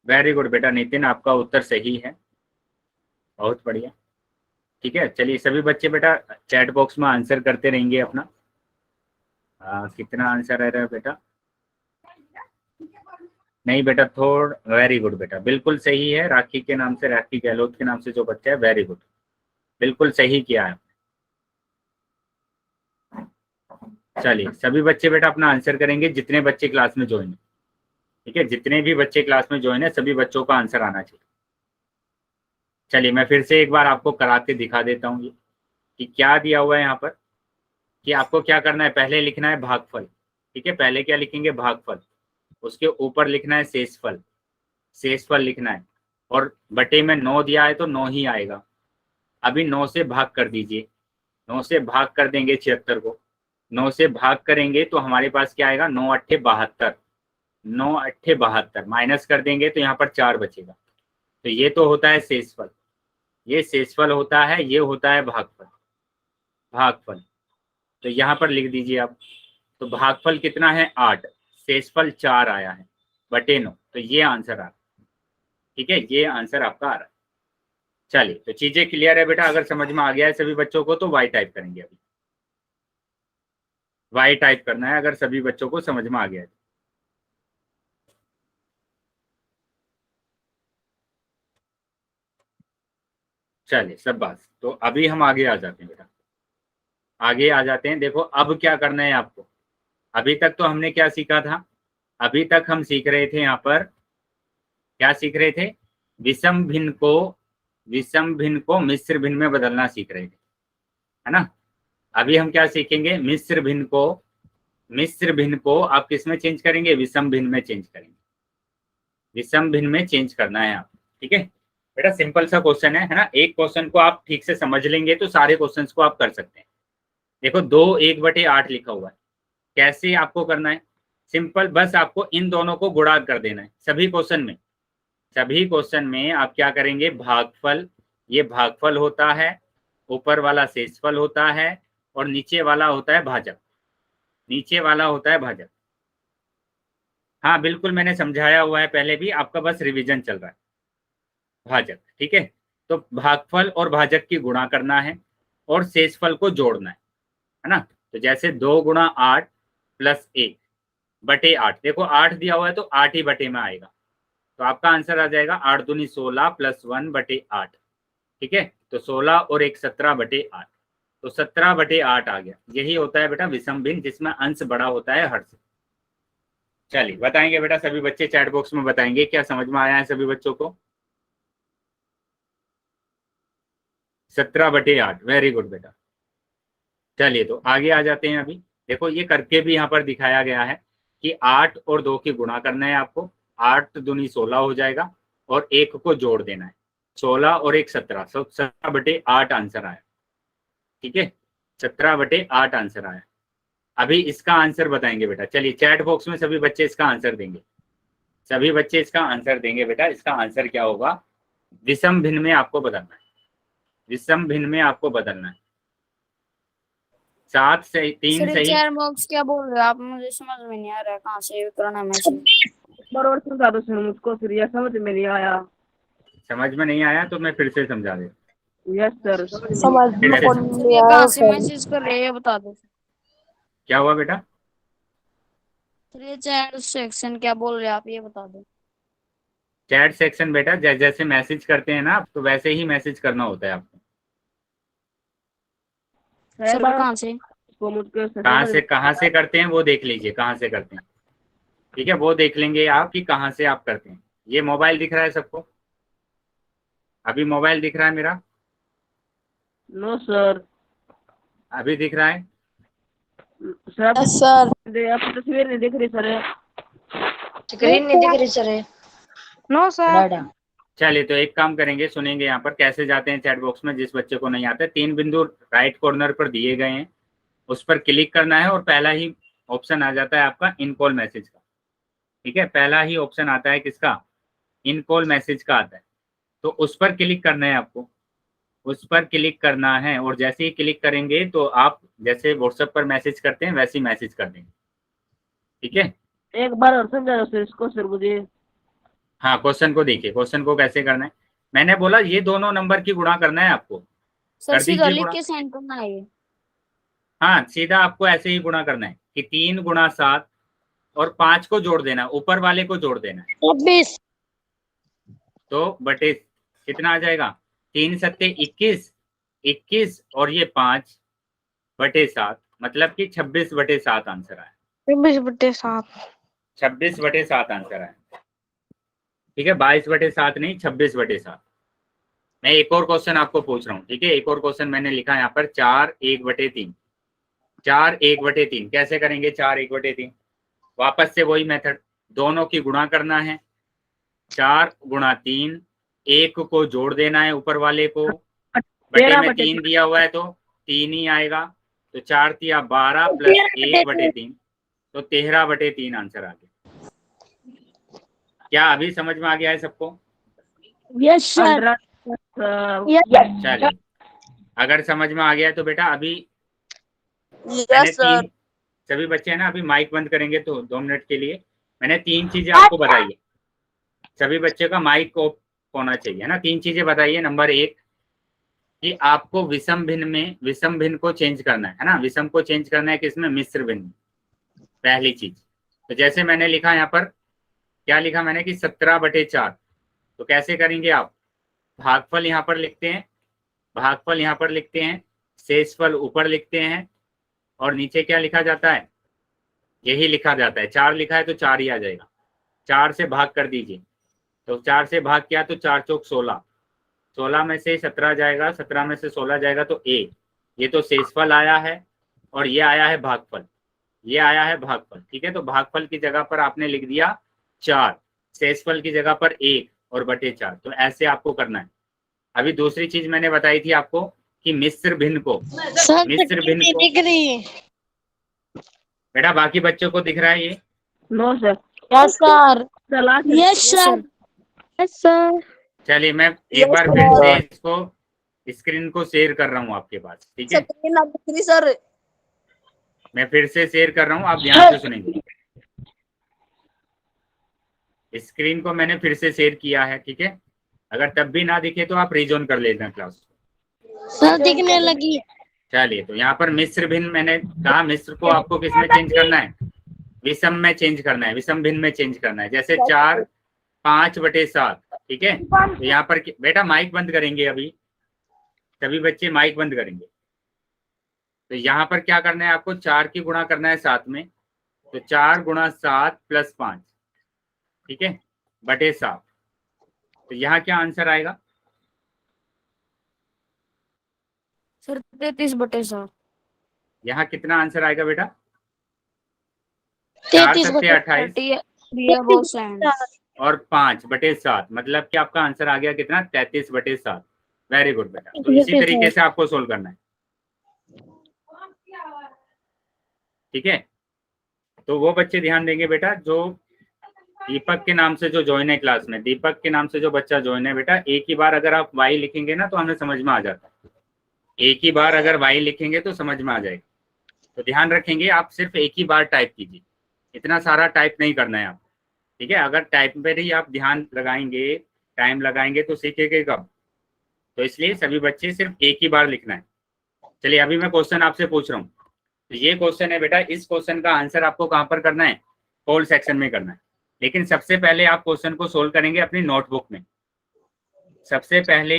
वेरी गुड बेटा नितिन, आपका उत्तर सही है, बहुत बढ़िया। ठीक है, चलिए सभी बच्चे बेटा चैट बॉक्स में आंसर करते रहेंगे अपना। कितना आंसर आ रहा है बेटा? नहीं बेटा, वेरी गुड बेटा, बिल्कुल सही है। राखी के नाम से, राखी गहलोत के नाम से जो बच्चा है, वेरी गुड, बिल्कुल सही किया है। चलिए सभी बच्चे बेटा अपना आंसर करेंगे, जितने बच्चे क्लास में ज्वाइन है। ठीक है, जितने भी बच्चे क्लास में ज्वाइन है सभी बच्चों का आंसर आना चाहिए। चलिए मैं फिर से एक बार आपको करा के दिखा देता हूँ कि क्या दिया हुआ है यहाँ पर, कि आपको क्या करना है। पहले लिखना है भागफल। ठीक है, पहले क्या लिखेंगे? भागफल। उसके ऊपर लिखना है शेषफल, शेषफल लिखना है। और बटे में 9 दिया है तो 9 ही आएगा। अभी 9 से भाग कर दीजिए, 9 से भाग कर देंगे 76 को। 9 से भाग करेंगे तो हमारे पास क्या आएगा? 9 अट्ठे 72, 9 अट्ठे 72 माइनस कर देंगे तो यहाँ पर 4 बचेगा। तो ये तो होता है शेषफल, ये शेषफल होता है, ये होता है भागफल। भागफल तो यहाँ पर लिख दीजिए आप। तो भागफल कितना है? 8, शेषफल 4 आया है बटे 9, तो ये आंसर आ रहा है। ठीक है, ये आंसर आपका आ रहा है। चलिए तो चीजें क्लियर है बेटा, अगर समझ में आ गया है सभी बच्चों को तो वाई टाइप करेंगे। अभी वाई टाइप करना है अगर सभी बच्चों को समझ में आ गया है। चलिए सब बात, तो अभी हम आगे आ जाते हैं बेटा, आगे आ जाते हैं। देखो अब क्या करना है आपको। अभी तक तो हमने क्या सीखा था? अभी तक हम सीख रहे थे, यहाँ पर क्या सीख रहे थे? विषम भिन्न को मिश्र भिन्न में बदलना सीख रहे थे, है ना। अभी हम क्या सीखेंगे? मिश्र भिन्न को आप किस में चेंज करेंगे? विषम भिन्न में चेंज करेंगे, विषम भिन्न में चेंज करना है आप। ठीक है बेटा, सिंपल सा क्वेश्चन है ना। एक क्वेश्चन को आप ठीक से समझ लेंगे तो सारे क्वेश्चंस को आप कर सकते हैं। देखो 2 1/8 लिखा हुआ है, कैसे आपको करना है? सिंपल, बस आपको इन दोनों को गुणा कर देना है। सभी क्वेश्चन में आप क्या करेंगे? भागफल, ये भागफल होता है, ऊपर वाला शेषफल होता है और नीचे वाला होता है भाजक, नीचे वाला होता है भाजक। हाँ बिल्कुल, मैंने समझाया हुआ है पहले भी, आपका बस रिवीजन चल रहा है। भाजक, ठीक है। तो भागफल और भाजक की गुणा करना है और शेषफल को जोड़ना है ना। तो जैसे 2 गुणा 8 प्लस 1 बटे 8, देखो 8 दिया हुआ है तो 8 ही बटे में आएगा, तो आपका आंसर आ जाएगा 8 दूनी 16 प्लस 1 बटे 8। ठीक है, तो 16 और 1 17 बटे 8, तो 17 बटे 8 आ गया। यही होता है बेटा विषम भिन्न, जिसमें अंश बड़ा होता है हर से। चलिए बताएंगे बेटा सभी बच्चे, चैट बॉक्स में बताएंगे क्या समझ में आया है सभी बच्चों को। 17 बटे 8, वेरी गुड बेटा। चलिए तो आगे आ जाते हैं। अभी देखो ये करके भी यहाँ पर दिखाया गया है कि 8 और 2 की गुणा करना है आपको। 8 दूनी 16 हो जाएगा और 1 को जोड़ देना है, 16 और 1 17, 17 बटे 8 आंसर आया। ठीक है, 17 बटे 8 आंसर आया। अभी इसका आंसर बताएंगे बेटा। चलिए चैट बॉक्स में सभी बच्चे इसका आंसर देंगे, सभी बच्चे इसका आंसर देंगे बेटा। इसका आंसर क्या होगा? विषम भिन्न में आपको बदलना है, विषम भिन्न में आपको बदलना है। 7 से 3 सर सही। चैट बॉक्स क्या बोल रहे हो आप? मुझे समझ में नहीं आ रहा है कहाँ से करना है मैसेज। बरोबर समझा दो सर मुझको, फिर यह समझ में नहीं आया। समझ में नहीं आया तो मैं फिर से समझा दे। यस सर, समझ फिर में से कौन सर नहीं ये आया कहाँ से सर। मैसेज कर रहे हैं ये बता दो। क्या हुआ बेटा? सर ये चैट सेक्शन क्या बोल रहे हैं आप ये बता दो। चैट सेक्शन बेटा जैसे मैसेज करते हैं ना तो वैसे ही मैसेज करना होता है आपको। सर कहाँ से? इसको मुझको कहाँ से करते हैं वो देख लीजिए, कहाँ से करते हैं। ठीक है, वो देख लेंगे आप कि कहाँ से आप करते हैं। ये मोबाइल दिख रहा है सबको? अभी मोबाइल दिख रहा है मेरा? No sir. अभी दिख रहा है? सर सर आपकी तस्वीर नहीं दिख रही सर। स्क्रीन नहीं दिख रही सर। No sir. चलिए तो एक काम करेंगे, सुनेंगे यहाँ पर कैसे जाते हैं चैट बॉक्स में। जिस बच्चे को नहीं आता, 3 बिंदु राइट कॉर्नर पर दिए गए हैं, उस पर क्लिक करना है और पहला ही ऑप्शन आ जाता है आपका इन कॉल मैसेज का। ठीक है, पहला ही ऑप्शन आता है किसका? इन कॉल मैसेज का आता है। तो उस पर क्लिक करना है आपको, उस पर क्लिक करना है और जैसे ही क्लिक करेंगे तो आप जैसे व्हाट्सएप पर मैसेज करते हैं वैसे ही मैसेज कर देंगे। ठीक है, एक बार और समझा दो सर इसको सर मुझे। हाँ क्वेश्चन को देखिए, क्वेश्चन को कैसे करना है। मैंने बोला ये दोनों नंबर की गुणा करना है आपको, सर कर सीधा दीजिए लिख गुणा। के सेंड करना है ये। हाँ सीधा आपको ऐसे ही गुणा करना है कि 3 गुणा 7 और 5 को जोड़ देना, ऊपर वाले को जोड़ देना है। 26। तो बटे कितना आ जाएगा, 3 सत्ते 21, 21 और ये 5 बटे 7, मतलब कि 26 बटे 7 आंसर आया। 26/7। 26 बटे 7 आंसर आया। ठीक है, 22 बटे 7 नहीं, 26 बटे 7। मैं एक और क्वेश्चन आपको पूछ रहा हूँ, ठीक है। एक और क्वेश्चन मैंने लिखा है यहाँ पर 4/1/3। 4/1/3 कैसे करेंगे? 4/1/3 वापस से वही मेथड, दोनों की गुणा करना है। 4 गुणा 3, 1 को जोड़ देना है ऊपर वाले को, बटे में 3 दिया हुआ है तो 3 ही आएगा। तो 4 तिया 12 प्लस 1/3, तो 13/3 आंसर आ गया। क्या अभी समझ में आ गया है सबको? Yes sir. चलिए, अगर समझ में आ गया है तो बेटा अभी मैंने यस सर। सभी बच्चे हैं ना, अभी माइक बंद करेंगे तो 2 मिनट के लिए। मैंने 3 चीजें आपको बताई है, सभी बच्चे का माइक ऑफ होना चाहिए ना। 3 चीजें बताइए। नंबर 1 कि आपको विषम भिन्न में विषम भिन्न को चेंज करना है ना। विषम को चेंज करना है किसमें? मिश्र भिन्न। पहली चीज, तो जैसे मैंने लिखा यहाँ पर, क्या लिखा मैंने कि 17/4। तो कैसे करेंगे आप? भागफल यहाँ पर लिखते हैं, भागफल यहाँ पर लिखते हैं, शेषफल ऊपर लिखते हैं, और नीचे क्या लिखा जाता है? यही लिखा जाता है। 4 लिखा है तो 4 ही आ जाएगा। 4 से भाग कर दीजिए, तो 4 से भाग किया तो 4 चौक 16, 16 में से 17 जाएगा, 17 में से 16 जाएगा तो ए। ये तो शेषफल आया है और ये आया है भागफल, ये आया है भागफल। ठीक है, तो भागफल की जगह पर आपने लिख दिया 4, शेषफल की जगह पर 1 और बटे 4। तो ऐसे आपको करना है। अभी दूसरी चीज मैंने बताई थी आपको कि मिश्र भिन्न को, मिश्र भिन्न को दिख रही। बेटा बाकी बच्चों को दिख रहा है ये? No sir. Yes sir. Yes sir. Yes sir. चलिए मैं एक बार फिर से इसको स्क्रीन को शेयर कर रहा हूँ आपके पास, ठीक है। सर। मैं फिर से शेयर कर रहा हूँ, आप ध्यान से सुनेंगे। स्क्रीन को मैंने फिर से शेयर किया है, ठीक है। अगर तब भी ना दिखे तो आप रीजोन कर लेना क्लास। सर दिखने लगी। चलिए, तो यहाँ पर मिश्र भिन्न मैंने कहा, मिश्र को आपको किस में चेंज करना है? विषम में चेंज करना है, विषम भिन्न में चेंज करना है। जैसे 4 5/7, ठीक है। तो यहाँ पर बेटा माइक बंद करेंगे, अभी सभी बच्चे माइक बंद करेंगे। तो यहाँ पर क्या करना है आपको? 4 की गुणा करना है 7 में, तो 4 गुणा 7 प्लस 5, ठीक है, बटे 7। तो यहाँ क्या आंसर आएगा? सर 33/7। यहाँ कितना आंसर आएगा बेटा? 33 4 सत्ते 28 और 5/7, मतलब कि आपका आंसर आ गया कितना? 33/7। वेरी गुड बेटा। तो इसी तरीके से आपको सोल्व करना है, ठीक है। तो वो बच्चे ध्यान देंगे बेटा जो दीपक के नाम से जो ज्वाइन है क्लास में, दीपक के नाम से जो बच्चा ज्वाइन है बेटा, एक ही बार अगर आप वाई लिखेंगे ना तो हमें समझ में आ जाता है। एक ही बार अगर वाई लिखेंगे तो समझ में आ जाएगा। तो ध्यान रखेंगे, आप सिर्फ एक ही बार टाइप कीजिए, इतना सारा टाइप नहीं करना है आप, ठीक है। अगर टाइप पर ही आप ध्यान लगाएंगे, टाइम लगाएंगे तो सीखेंगे कब? तो इसलिए सभी बच्चे सिर्फ एक ही बार लिखना है। चलिए अभी मैं क्वेश्चन आपसे पूछ रहा हूँ। तो ये क्वेश्चन है बेटा, इस क्वेश्चन का आंसर आपको कहाँ पर करना है? होल सेक्शन में करना है। लेकिन सबसे पहले आप क्वेश्चन को सोल्व करेंगे अपनी नोटबुक में। सबसे पहले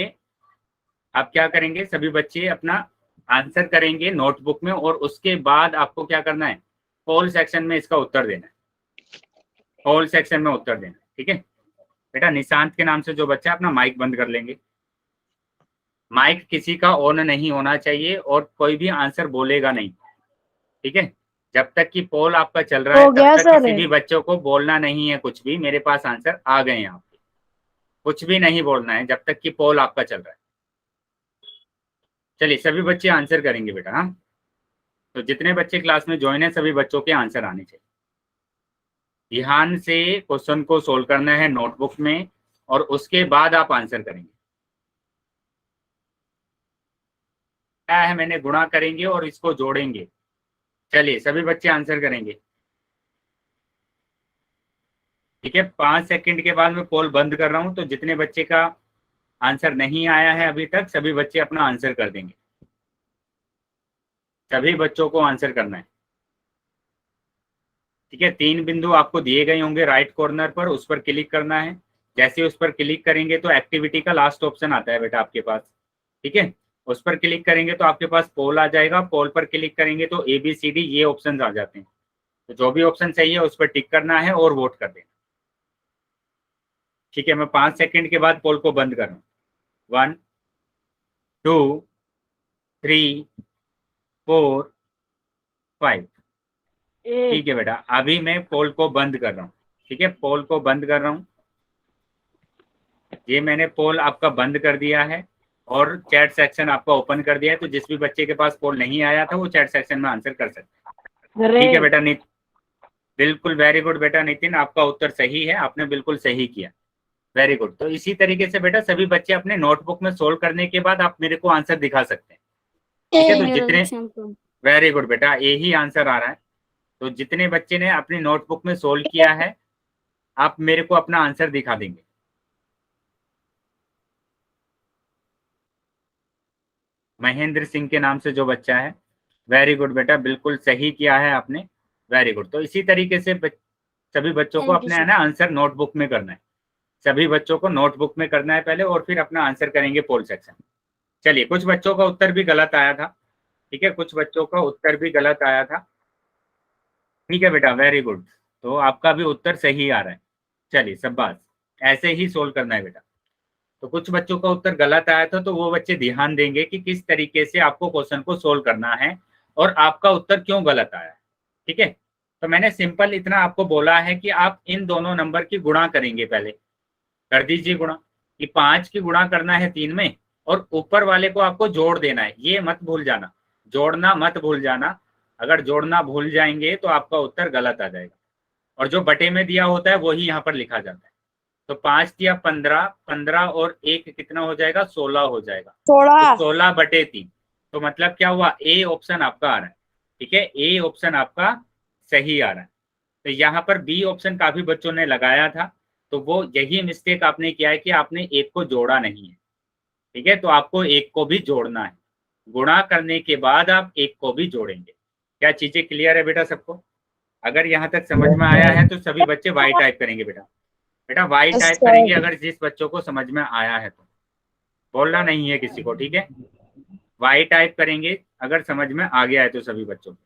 आप क्या करेंगे? सभी बच्चे अपना आंसर करेंगे नोटबुक में, और उसके बाद आपको क्या करना है? होल सेक्शन में इसका उत्तर देना है, होल सेक्शन में उत्तर देना है, ठीक है बेटा। निशांत के नाम से जो बच्चा अपना माइक बंद कर लेंगे। माइक किसी का ऑन नहीं होना चाहिए और कोई भी आंसर बोलेगा नहीं, ठीक है। जब तक कि पोल आपका चल रहा है तब तक किसी भी बच्चों को बोलना नहीं है कुछ भी। मेरे पास आंसर आ गए हैं आपके, कुछ भी नहीं बोलना है जब तक कि पोल आपका चल रहा है। चलिए सभी बच्चे आंसर करेंगे बेटा। हाँ, तो जितने बच्चे क्लास में ज्वाइन है सभी बच्चों के आंसर आने चाहिए। ध्यान से क्वेश्चन को सोल्व करना है नोटबुक में, और उसके बाद आप आंसर करेंगे। क्या है? मैंने गुणा करेंगे और इसको जोड़ेंगे। चलिए सभी बच्चे आंसर करेंगे। ठीक है, 5 सेकंड के बाद मैं पोल बंद कर रहा हूं, तो जितने बच्चे का आंसर नहीं आया है अभी तक, सभी बच्चे अपना आंसर कर देंगे। सभी बच्चों को आंसर करना है। ठीक है, 3 बिंदु आपको दिए गए होंगे राइट कॉर्नर पर, उस पर क्लिक करना है। जैसे उस पर क्लिक करेंगे तो एक्टिविटी का लास्ट ऑप्शन आता है बेटा आपके पास। ठीक है, उस पर क्लिक करेंगे तो आपके पास पोल आ जाएगा। पोल पर क्लिक करेंगे तो ABCD ये ऑप्शन आ जाते हैं। तो जो भी ऑप्शन सही है उस पर टिक करना है और वोट कर देना। ठीक है, मैं 5 सेकंड के बाद पोल को बंद कर रहा हूँ। 1 2 3 4 5। ठीक है बेटा, अभी मैं पोल को बंद कर रहा हूँ। ठीक है, पोल को बंद कर रहा हूँ। ये मैंने पोल आपका बंद कर दिया है और चैट सेक्शन आपका ओपन कर दिया है। तो जिस भी बच्चे के पास पोल नहीं आया था वो चैट सेक्शन में आंसर कर सकते हैं। ठीक है बेटा, बिल्कुल वेरी गुड बेटा नितिन, आपका उत्तर सही है, आपने बिल्कुल सही किया, वेरी गुड। तो इसी तरीके से बेटा सभी बच्चे अपने नोटबुक में सोल्व करने के बाद आप मेरे को आंसर दिखा सकते हैं। ठीक है, तो जितने, वेरी गुड बेटा, यही आंसर आ रहा है। तो जितने बच्चे ने अपनी नोटबुक में सोल्व किया है आप मेरे को अपना आंसर दिखा देंगे। महेंद्र सिंह के नाम से जो बच्चा है, वेरी गुड बेटा, बिल्कुल सही किया है आपने, वेरी गुड। तो इसी तरीके से सभी बच्चों को अपने है ना आंसर नोटबुक में करना है। सभी बच्चों को नोटबुक में करना है पहले, और फिर अपना आंसर करेंगे पोल सेक्शन। चलिए, कुछ बच्चों का उत्तर भी गलत आया था। ठीक है, कुछ बच्चों का उत्तर भी गलत आया था। ठीक है बेटा, वेरी गुड। तो आपका भी उत्तर सही आ रहा है। चलिए, शाबाश, ऐसे ही सोल्व करना है बेटा। तो कुछ बच्चों का उत्तर गलत आया था, तो वो बच्चे ध्यान देंगे कि किस तरीके से आपको क्वेश्चन को सोल्व करना है और आपका उत्तर क्यों गलत आया है। ठीक है, तो मैंने सिंपल इतना आपको बोला है कि आप इन दोनों नंबर की गुणा करेंगे। पहले कर दीजिए गुणा, कि 5 की गुणा करना है 3 में और ऊपर वाले को आपको जोड़ देना है। ये मत भूल जाना, जोड़ना मत भूल जाना। अगर जोड़ना भूल जाएंगे तो आपका उत्तर गलत आ जाएगा। और जो बटे में दिया होता है वही यहाँ पर लिखा जाता है। तो 5 दिया 15, 15 और 1 कितना हो जाएगा, 16 हो जाएगा। 16 बटे 3। तो मतलब क्या हुआ, ए ऑप्शन आपका आ रहा है। ठीक है, ए ऑप्शन आपका सही आ रहा है। तो यहाँ पर बी ऑप्शन काफी बच्चों ने लगाया था, तो वो यही मिस्टेक आपने किया है कि आपने एक को जोड़ा नहीं है। ठीक है, तो आपको एक को भी जोड़ना है। गुणा करने के बाद आप एक को भी जोड़ेंगे। क्या चीजें क्लियर है बेटा सबको? अगर यहाँ तक समझ में आया है तो सभी बच्चे वाई टाइप करेंगे बेटा। बेटा वाई टाइप करेंगे अगर जिस बच्चों को समझ में आया है तो, बोलना नहीं है किसी को। ठीक है, वाई टाइप करेंगे अगर समझ में आ गया है तो सभी बच्चों को।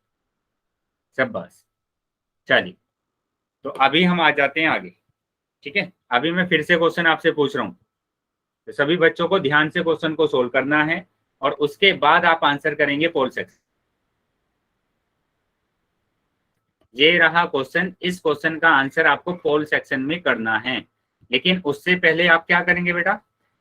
सब बस, चलिए, तो अभी हम आ जाते हैं आगे। ठीक है, अभी मैं फिर से क्वेश्चन आपसे पूछ रहा हूँ, तो सभी बच्चों को ध्यान से क्वेश्चन को सोल्व करना है और उसके बाद आप आंसर करेंगे पोल सेक्शन। ये रहा क्वेश्चन, इस क्वेश्चन का आंसर आपको पोल सेक्शन में करना है। लेकिन उससे पहले आप क्या करेंगे बेटा,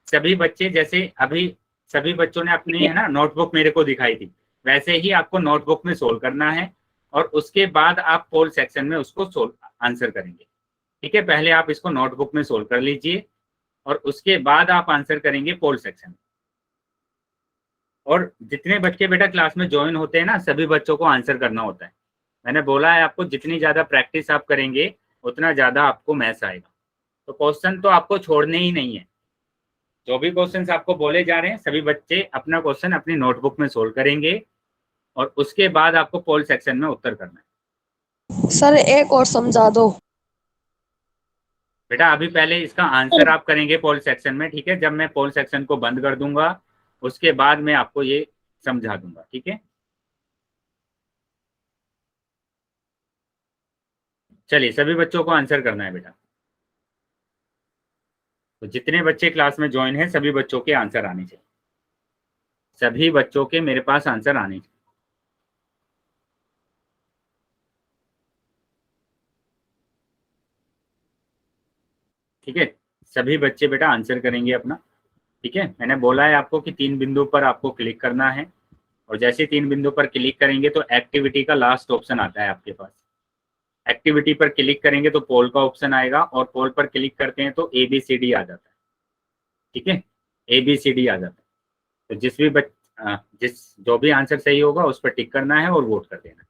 सभी बच्चे जैसे अभी सभी बच्चों ने अपनी है ना नोटबुक मेरे को दिखाई थी, वैसे ही आपको नोटबुक में सोल्व करना है और उसके बाद आप पोल सेक्शन में उसको सोल्व आंसर करेंगे। ठीक है, पहले आप इसको नोटबुक में सोल्व कर लीजिए और उसके बाद आप आंसर करेंगे पोल सेक्शन। और जितने बच्चे बेटा क्लास में ज्वाइन होते हैं ना, सभी बच्चों को आंसर करना होता है। मैंने बोला है आपको, जितनी ज्यादा प्रैक्टिस आप करेंगे उतना ज्यादा आपको मैथ्स आएगा। तो क्वेश्चन तो आपको छोड़ने ही नहीं है। जो भी क्वेश्चंस आपको बोले जा रहे हैं सभी बच्चे अपना क्वेश्चन अपनी नोटबुक में सोल्व करेंगे और उसके बाद आपको पोल सेक्शन में उत्तर करना है। सर एक और समझा दो बेटा अभी पहले इसका आंसर आप करेंगे पोल सेक्शन में। ठीक है, जब मैं पोल सेक्शन को बंद कर दूंगा उसके बाद मैं आपको ये समझा दूंगा। ठीक है, चलिए, सभी बच्चों को आंसर करना है बेटा। तो जितने बच्चे क्लास में ज्वाइन हैं सभी बच्चों के आंसर आने चाहिए। सभी बच्चों के मेरे पास आंसर आने चाहिए। ठीक है, सभी बच्चे बेटा आंसर करेंगे अपना। ठीक है, मैंने बोला है आपको कि 3 बिंदु पर आपको क्लिक करना है और जैसे 3 बिंदु पर क्लिक करेंगे तो एक्टिविटी का लास्ट ऑप्शन आता है आपके पास। एक्टिविटी पर क्लिक करेंगे तो पोल का ऑप्शन आएगा और पोल पर क्लिक करते हैं तो ABCD आ जाता है। ठीक है, ABCD आ जाता है। तो जो भी आंसर सही होगा उस पर टिक करना है और वोट कर देना।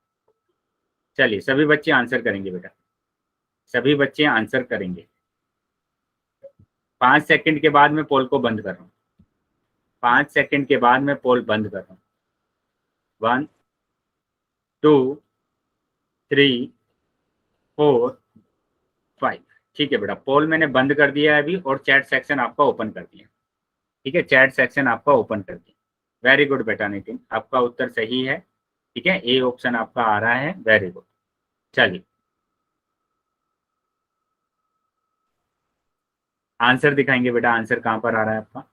चलिए, सभी बच्चे आंसर करेंगे बेटा। सभी बच्चे आंसर करेंगे। 5 सेकंड के बाद मैं पोल को बंद कर रहा हूँ। 5 सेकंड के बाद मैं पोल बंद कर रहा हूँ। 1 2 3 4 5। ठीक है बेटा, पोल मैंने बंद कर दिया है अभी और चैट सेक्शन आपका ओपन कर दिया। ठीक है, चैट सेक्शन आपका ओपन कर दिया। वेरी गुड बेटा नितिन, आपका उत्तर सही है। ठीक है, ए ऑप्शन आपका आ रहा है। Very good. चलिए आंसर दिखाएंगे बेटा, आंसर कहाँ पर आ रहा है आपका?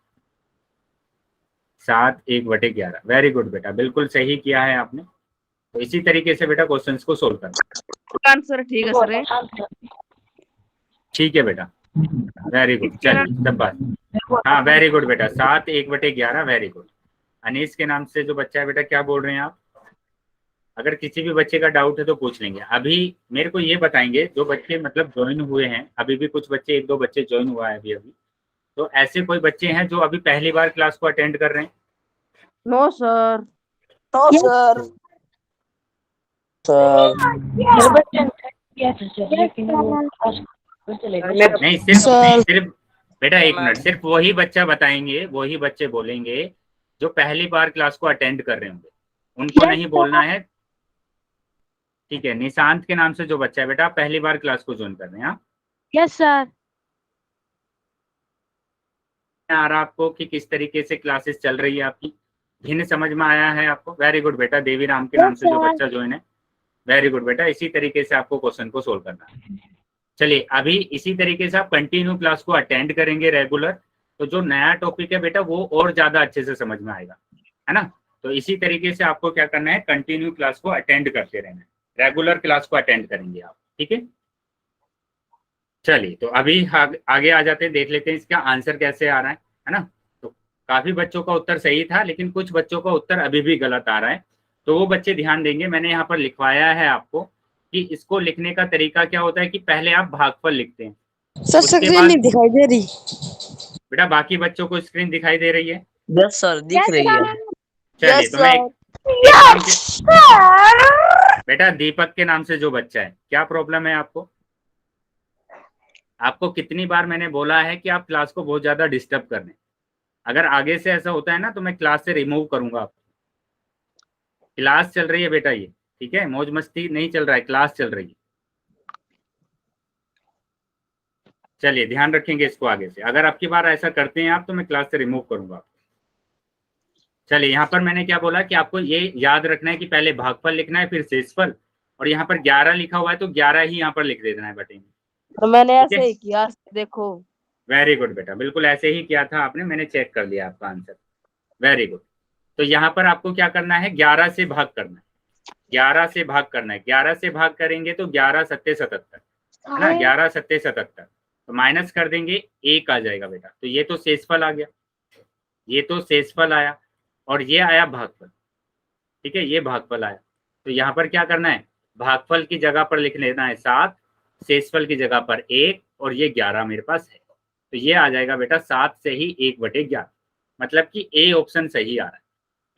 7 1/11। वेरी गुड बेटा, बिल्कुल सही किया है आपने। तो इसी तरीके से बेटा क्वेश्चंस को सोल्व करना। आंसर ठीक है सर। ठीक है बेटा, वेरी गुड। चलिए सब बात, हाँ वेरी गुड बेटा, 7 1/11। Very good. अनीस के नाम से जो बच्चा है बेटा, क्या बोल रहे हैं आप? अगर किसी भी बच्चे का डाउट है तो पूछ लेंगे। अभी मेरे को ये बताएंगे, जो बच्चे मतलब ज्वाइन हुए हैं, अभी भी कुछ बच्चे, 1-2 बच्चे ज्वाइन हुआ है अभी अभी, तो ऐसे कोई बच्चे हैं जो अभी पहली बार क्लास को अटेंड कर रहे हैं? No sir. No sir. नहीं, सिर्फ बेटा एक मिनट, सिर्फ वही बच्चा बताएंगे, वही बच्चे बोलेंगे जो पहली बार क्लास को अटेंड कर रहे होंगे, उनको नहीं बोलना है। ठीक है, निशांत के नाम से जो बच्चा है बेटा, पहली बार क्लास को ज्वाइन कर रहे हैं आप? Yes sir. आ रहा आपको कि किस तरीके से क्लासेस चल रही है आपकी? भिन्न समझ में आया है आपको? वेरी गुड बेटा, देवी राम के नाम से जो बच्चा ज्वाइन है, वेरी गुड बेटा, इसी तरीके से आपको क्वेश्चन को सोल्व करना है। चलिए अभी इसी तरीके से आप कंटिन्यू क्लास को अटेंड करेंगे रेगुलर, तो जो नया टॉपिक है बेटा वो और ज्यादा अच्छे से समझ में आएगा, है ना? तो इसी तरीके से आपको क्या करना है, कंटिन्यू क्लास को अटेंड करते रहना है, रेगुलर क्लास को अटेंड करेंगे आप। ठीक है, चलिए तो अभी आगे आ जाते हैं, देख लेते हैं इसका आंसर कैसे आ रहा है ना? तो काफी बच्चों का उत्तर सही था, लेकिन कुछ बच्चों का उत्तर अभी भी गलत आ रहा है, तो वो बच्चे ध्यान देंगे। मैंने यहाँ पर लिखवाया है आपको कि इसको लिखने का तरीका क्या होता है कि पहले आप भागफल लिखते हैं। सर स्क्रीन नहीं दिखाई दे रही बेटा बाकी बच्चों को स्क्रीन दिखाई दे रही है? यस सर दिख रही है। चलिए तो मैं बेटा दीपक के नाम से जो बच्चा है, क्या प्रॉब्लम है आपको? आपको कितनी बार मैंने बोला है कि आप क्लास को बहुत ज्यादा डिस्टर्ब कर रहे हैं। अगर आगे से ऐसा होता है ना तो मैं क्लास से रिमूव करूंगा आपको। क्लास चल रही है बेटा ये, ठीक है, मौज मस्ती नहीं चल रहा है, क्लास चल रही है। चलिए ध्यान रखेंगे इसको आगे से, अगर आपकी बार ऐसा करते हैं आप तो मैं क्लास से रिमूव करूंगा। चलिए यहाँ पर मैंने क्या बोला कि आपको ये याद रखना है कि पहले भागफल लिखना है फिर शेषफल, और यहाँ पर 11 लिखा हुआ है तो 11 ही यहाँ पर लिख देना है बटे में। तो मैंने ऐसे ही किया, देखो। वेरी गुड बेटा, बिल्कुल ऐसे ही किया था आपने, मैंने चेक कर लिया आपका आंसर। Very good. तो यहाँ पर आपको क्या करना है, 11 से भाग करना है, 11 से भाग करना है। 11 से भाग करेंगे तो 11 सत्ते 77, है ना? 11 सत्ते 77, तो माइनस कर देंगे 1 आ जाएगा बेटा, तो ये तो शेषफल आ गया, ये तो शेषफल आया, और ये आया भागफल। ठीक है, ये भागफल आया। तो यहाँ पर क्या करना है, भागफल की जगह पर लिख लेना है 7, शेषफल की जगह पर 1, और ये 11 मेरे पास है, तो ये आ जाएगा बेटा 7 से ही 1/11, मतलब कि ए ऑप्शन सही आ रहा है।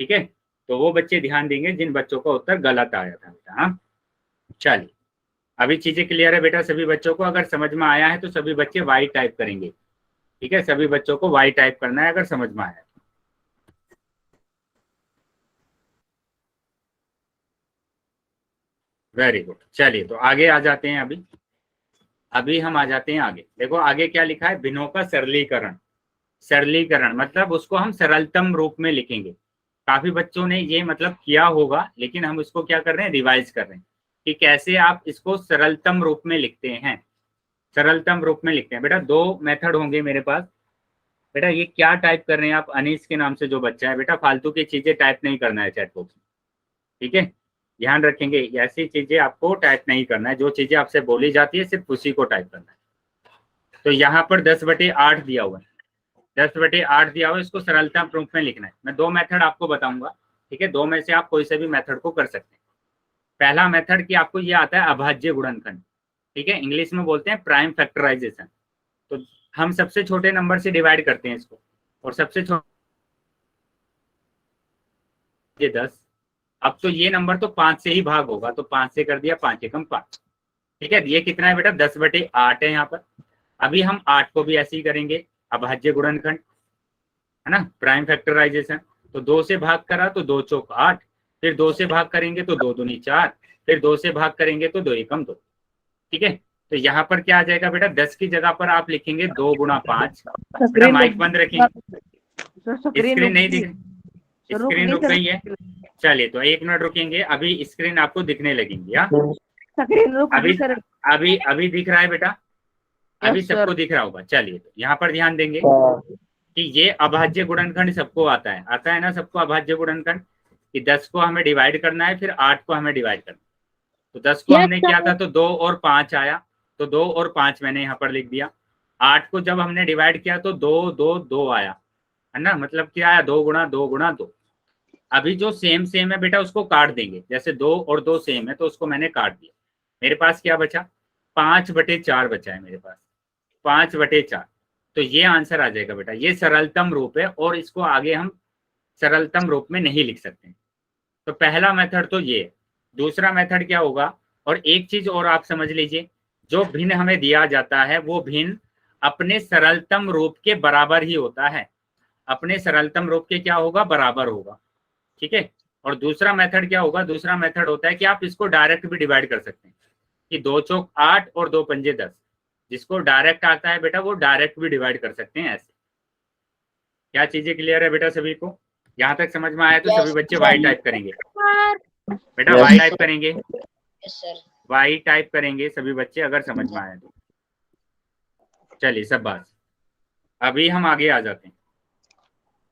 ठीक है, तो वो बच्चे ध्यान देंगे जिन बच्चों का उत्तर गलत आया था बेटा। हाँ चलिए, अभी चीजें क्लियर है बेटा सभी बच्चों को? अगर समझ में आया है तो सभी बच्चे वाई टाइप करेंगे। ठीक है, सभी बच्चों को वाई टाइप करना है अगर समझ में आया। Very good. चलिए तो आगे आ जाते हैं। अभी हम आ जाते हैं आगे। देखो आगे क्या लिखा है, भिन्नों का सरलीकरण। सरलीकरण मतलब उसको हम सरलतम रूप में लिखेंगे। काफी बच्चों ने ये मतलब किया होगा, लेकिन हम इसको क्या कर रहे हैं, रिवाइज कर रहे हैं कि कैसे आप इसको सरलतम रूप में लिखते हैं। सरलतम रूप में लिखते हैं बेटा, 2 मेथड होंगे मेरे पास। बेटा ये क्या टाइप कर रहे हैं आप? अनीस के नाम से जो बच्चा है बेटा, फालतू की चीजें टाइप नहीं करना है चैट बॉक्स में। ठीक है, ध्यान रखेंगे, ऐसी चीजें आपको टाइप नहीं करना है, जो चीजें आपसे बोली जाती है सिर्फ उसी को टाइप करना है। तो यहाँ पर 10/8 दिया हुआ है, 10/8 दिया हुआ है, इसको सरलता रूप में लिखना है। मैं 2 मेथड आपको बताऊंगा, ठीक है, 2 में से आप कोई से भी मेथड को कर सकते हैं। पहला मेथड कि आपको ये आता है अभाज्य गुणनखंड, ठीक है, इंग्लिश में बोलते हैं प्राइम फैक्टराइजेशन। तो हम सबसे छोटे नंबर से डिवाइड करते हैं इसको, और सबसे छोटे 10। अब तो ये नंबर तो 5 से ही भाग होगा, तो 5 से कर दिया, 5 एकम 5, ठीक है, ये कितना है बेटा 10/8 है यहाँ पर। अभी हम 8 को भी ऐसे ही करेंगे, अभाज्य गुणनखंड है ना, प्राइम फैक्टराइजेशन। तो 2 से भाग करा तो 2 चौक 8, फिर 2 से भाग करेंगे तो 2 दूनी 4, फिर 2 से भाग करेंगे तो 2 एकम 2। ठीक है, तो यहाँ पर क्या आ जाएगा बेटा, 10 की जगह पर आप लिखेंगे 2 गुणा 5। बेटा माइक बंद रखेंगे, स्क्रीन नहीं दिख, स्क्रीन रुक गई है। चलिए तो 1 मिनट रुकेंगे, अभी स्क्रीन आपको दिखने लगेंगी। अभी अभी दिख रहा है बेटा, अभी सबको दिख रहा होगा। चलिए तो यहाँ पर ध्यान देंगे कि ये अभाज्य गुणनखंड सबको आता है ना, सबको अभाज्य गुणनखंड कि 10 को हमें डिवाइड करना है, फिर 8 को हमें डिवाइड करना है। तो 10 को हमने किया था तो 2 और 5 आया, तो 2 और 5 मैंने यहाँ पर लिख दिया। 8 को जब हमने डिवाइड किया तो 2 2 2 आया, है ना, मतलब क्या आया 2 गुणा 2 गुणा 2। अभी जो सेम सेम है बेटा उसको काट देंगे, जैसे 2 और 2 सेम है तो उसको मैंने काट दिया। मेरे पास क्या बचा, 5/4 बचा है मेरे पास, 5/4। तो ये आंसर आ जाएगा बेटा, ये सरलतम रूप है और इसको आगे हम सरलतम रूप में नहीं लिख सकते। तो पहला मेथड तो ये है। दूसरा मेथड क्या होगा, और एक चीज और आप समझ लीजिए, जो भिन्न हमें दिया जाता है वो भिन्न अपने सरलतम रूप के बराबर ही होता है, अपने सरलतम रूप के क्या होगा, बराबर होगा। ठीक है, और दूसरा मेथड क्या होगा, दूसरा मेथड होता है कि आप इसको डायरेक्ट भी डिवाइड कर सकते हैं कि 2 चौक 8 और 2 पंजे 10। जिसको डायरेक्ट आता है बेटा वो डायरेक्ट भी डिवाइड कर सकते हैं ऐसे। क्या चीजें क्लियर है बेटा सभी को? यहाँ तक समझ में आया तो सभी बच्चे वाई टाइप करेंगे बेटा, वाई टाइप करेंगे, वाई टाइप करेंगे सभी बच्चे अगर समझ में आया तो। चलिए सब बात, अभी हम आगे आ जाते हैं,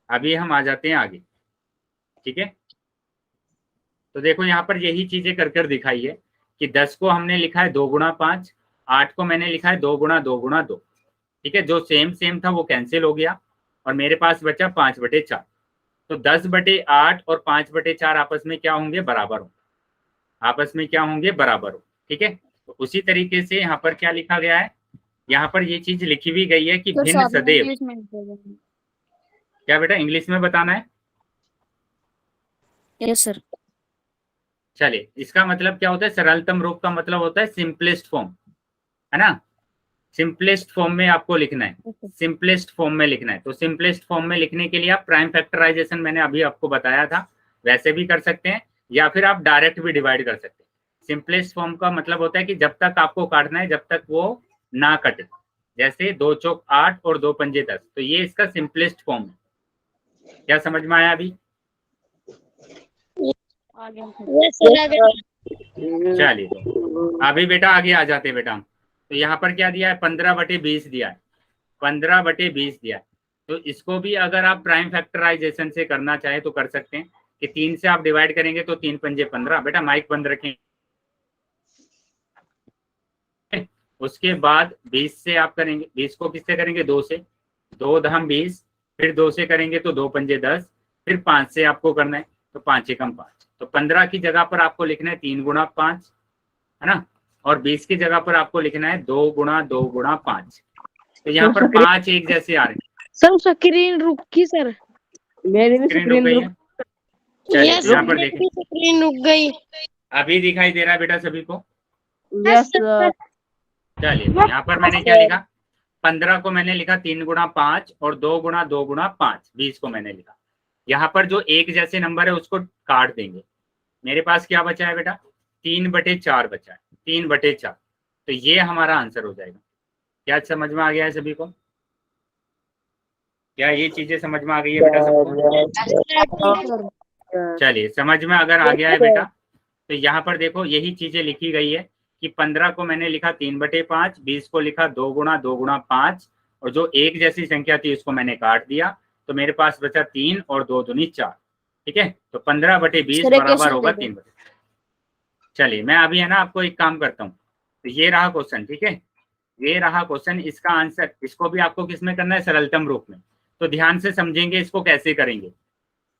अभी हम आ जाते हैं आगे। ठीक है, तो देखो यहाँ पर यही चीजें कर कर दिखाई है कि 10 को हमने लिखा है 2 गुणा 5, 8 को मैंने लिखा है 2 गुणा 2 गुणा 2। ठीक है, जो सेम सेम था वो कैंसिल हो गया और मेरे पास बचा 5/4। तो 10/8 और 5/4 आपस में क्या होंगे, बराबर हो, आपस में क्या होंगे, बराबर हो। ठीक है, तो उसी तरीके से यहाँ पर क्या लिखा गया है, यहाँ पर ये चीज लिखी हुई गई है कि भिन्न सदैव, क्या बेटा इंग्लिश में बताना है? Yes sir. चलिए, इसका मतलब क्या होता है, सरलतम रूप का मतलब होता है सिंपलेस्ट फॉर्म, है ना, सिंपलेस्ट फॉर्म में आपको लिखना है, सिंपलेस्ट फॉर्म में लिखना है। तो सिंपलेस्ट फॉर्म में लिखने के लिए आप प्राइम फैक्टराइजेशन मैंने अभी आपको बताया था वैसे भी कर सकते हैं, या फिर आप डायरेक्ट भी डिवाइड कर सकते हैं। सिंपलेस्ट फॉर्म का मतलब होता है कि जब तक आपको काटना है जब तक वो ना कटे, जैसे 2 चौक 8 और 2 पंजे 10। तो ये इसका सिंपलेस्ट फॉर्म है। क्या समझ में आया अभी? चलिए तो अभी बेटा आगे आ जाते हैं बेटा हम। तो यहाँ पर क्या दिया है, 15/20 दिया है, 15/20 दिया है। तो इसको भी अगर आप प्राइम फैक्टराइजेशन से करना चाहे तो कर सकते हैं कि 3 से आप डिवाइड करेंगे तो 3 पंजे 15। बेटा माइक बंद रखें। उसके बाद 20 से आप करेंगे, 20 को किससे करेंगे, 2 से, 2 दहम 20, फिर 2 से करेंगे तो 2 पंजे 10, फिर 5 से आपको करना है तो 5 एकम 5। तो 15 की जगह पर आपको लिखना है 3 गुणा 5, है ना, और 20 की जगह पर आपको लिखना है 2 गुणा 2 गुणा 5। तो यहाँ पर 5 एक जैसे आ रहे हैं। सर स्क्रीन रुकी सर, मेरी भी स्क्रीन रुक गई है। चलिए यहाँ पर देखें, स्क्रीन रुक गई। अभी दिखाई दे रहा है बेटा सभी को? Yes sir. चलिए तो यहाँ पर मैंने क्या लिखा, 15 को मैंने लिखा 3 गुणा 5 और 2 गुणा 2 गुणा 5। 20 को मैंने लिखा, यहाँ पर जो एक जैसे नंबर है उसको काट देंगे। मेरे पास क्या बचा है बेटा, 3/4 बचा है, 3/4। तो ये हमारा आंसर हो जाएगा। क्या समझ में आ गया है सभी को? क्या ये चीजें समझ में आ गई है बेटा सबको? चलिए समझ में अगर आ गया है बेटा तो यहाँ पर देखो यही चीजें लिखी गई है कि 15 को मैंने लिखा 3/5, 20 को लिखा 2 गुणा 2 गुणा 5, और जो एक जैसी संख्या थी उसको मैंने काट दिया। तो मेरे पास बचा 3 और 2 दूनी 4। ठीक है, तो 15/20 बराबर होगा 3। चलिए मैं अभी है ना आपको एक काम करता हूँ। तो ये रहा क्वेश्चन, ठीक है, ये रहा क्वेश्चन। इसका आंसर, इसको भी आपको किस में करना है, सरलतम रूप में। तो ध्यान से समझेंगे इसको कैसे करेंगे।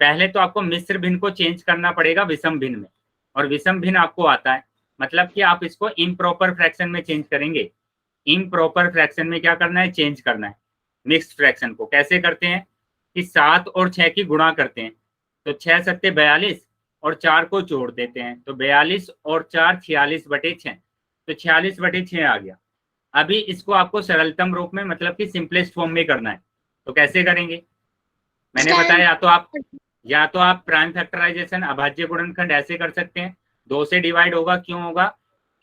पहले तो आपको मिश्र भिन्न को चेंज करना पड़ेगा विषम भिन्न में, और विषम भिन्न आपको आता है, मतलब कि आप इसको इम्प्रॉपर फ्रैक्शन में चेंज करेंगे। इम्प्रॉपर फ्रैक्शन में क्या करना है, चेंज करना है मिक्स्ड फ्रैक्शन को। कैसे करते हैं कि 7 और 6 की गुणा करते हैं, तो 6 सत्ते 42 और 4 को जोड़ देते हैं, तो 42 और 4 46/6। तो 46/6 आ गया। अभी इसको आपको सरलतम रूप में मतलब कि सिंपलेस्ट फॉर्म में करना है, तो कैसे करेंगे? मैंने बताया या तो आप प्राइम फैक्टराइजेशन अभाज्य गुणनखंड ऐसे कर सकते हैं, 2 से डिवाइड होगा। क्यों होगा?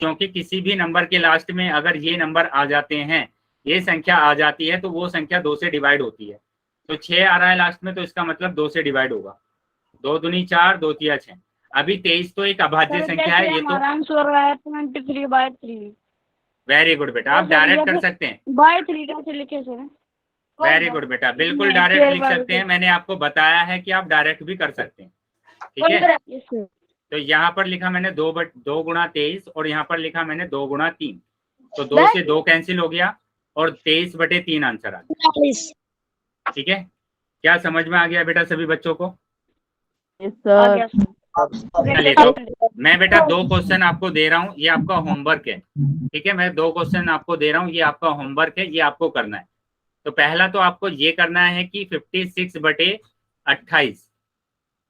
क्योंकि किसी भी नंबर के लास्ट में अगर ये नंबर आ जाते हैं, ये संख्या आ जाती है, तो वो संख्या 2 से डिवाइड होती है। तो 6 आ रहा है लास्ट में, तो इसका मतलब 2 से डिवाइड होगा। 2 दूनी 4, 2 तिया 6। अभी 23 तो एक अभाज्य संख्या है, ये तो आंसर है 23/3। वेरी गुड बेटा, आप डायरेक्ट कर सकते हैं। बाय 3 कैसे लिखे सर? वेरी गुड बेटा, बिल्कुल डायरेक्ट लिख सकते हैं। मैंने आपको बताया है कि आप डायरेक्ट भी कर सकते हैं, ठीक है। तो यहाँ पर लिखा मैंने 2 गुणा 23 और यहाँ पर लिखा मैंने 2 गुणा 3, तो 2 से 2 कैंसिल हो गया और 23/3 आंसर आ गया। ठीक है, क्या समझ में आ गया बेटा सभी बच्चों को? चलिए, तो मैं बेटा 2 क्वेश्चन आपको दे रहा हूँ, ये आपका होमवर्क है। ठीक है, मैं 2 क्वेश्चन आपको दे रहा हूँ, ये आपका होमवर्क है, ये आपको करना है। तो पहला तो आपको ये करना है कि 56/28,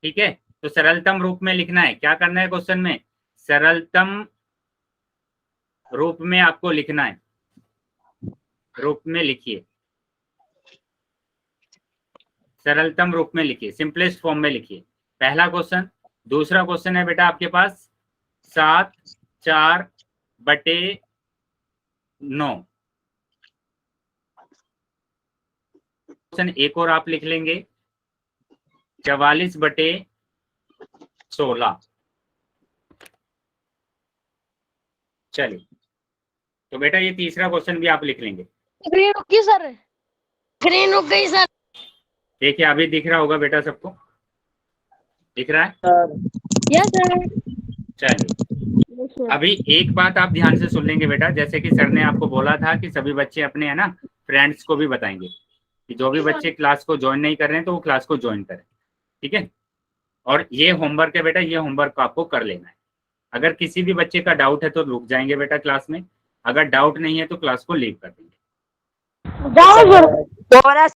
ठीक है, तो सरलतम रूप में लिखना है। क्या करना है क्वेश्चन में? सरलतम रूप में आपको लिखना है। रूप में लिखिए, सरलतम रूप में लिखिए, सिंपलेस्ट फॉर्म में लिखिए, पहला क्वेश्चन। दूसरा क्वेश्चन है बेटा आपके पास 7/4/9। क्वेश्चन एक और आप लिख लेंगे 44/16। चलिए, तो बेटा ये तीसरा क्वेश्चन भी आप लिख लेंगे। स्क्रीन रुक गई सर, स्क्रीन रुक गई सर। देखिए, अभी दिख रहा होगा बेटा सबको, दिख रहा है? Yes sir. चलिए, अभी एक बात आप ध्यान से सुन लेंगे बेटा, जैसे कि सर ने आपको बोला था कि सभी बच्चे अपने है ना फ्रेंड्स को भी बताएंगे कि जो भी बच्चे क्लास को ज्वाइन नहीं कर रहे हैं तो वो क्लास को ज्वाइन करें, ठीक है। और ये होमवर्क है बेटा, ये होमवर्क आपको कर लेना है। अगर किसी भी बच्चे का डाउट है तो रुक जाएंगे बेटा क्लास में, अगर डाउट नहीं है तो क्लास को लीव कर देंगे। जाओ सर।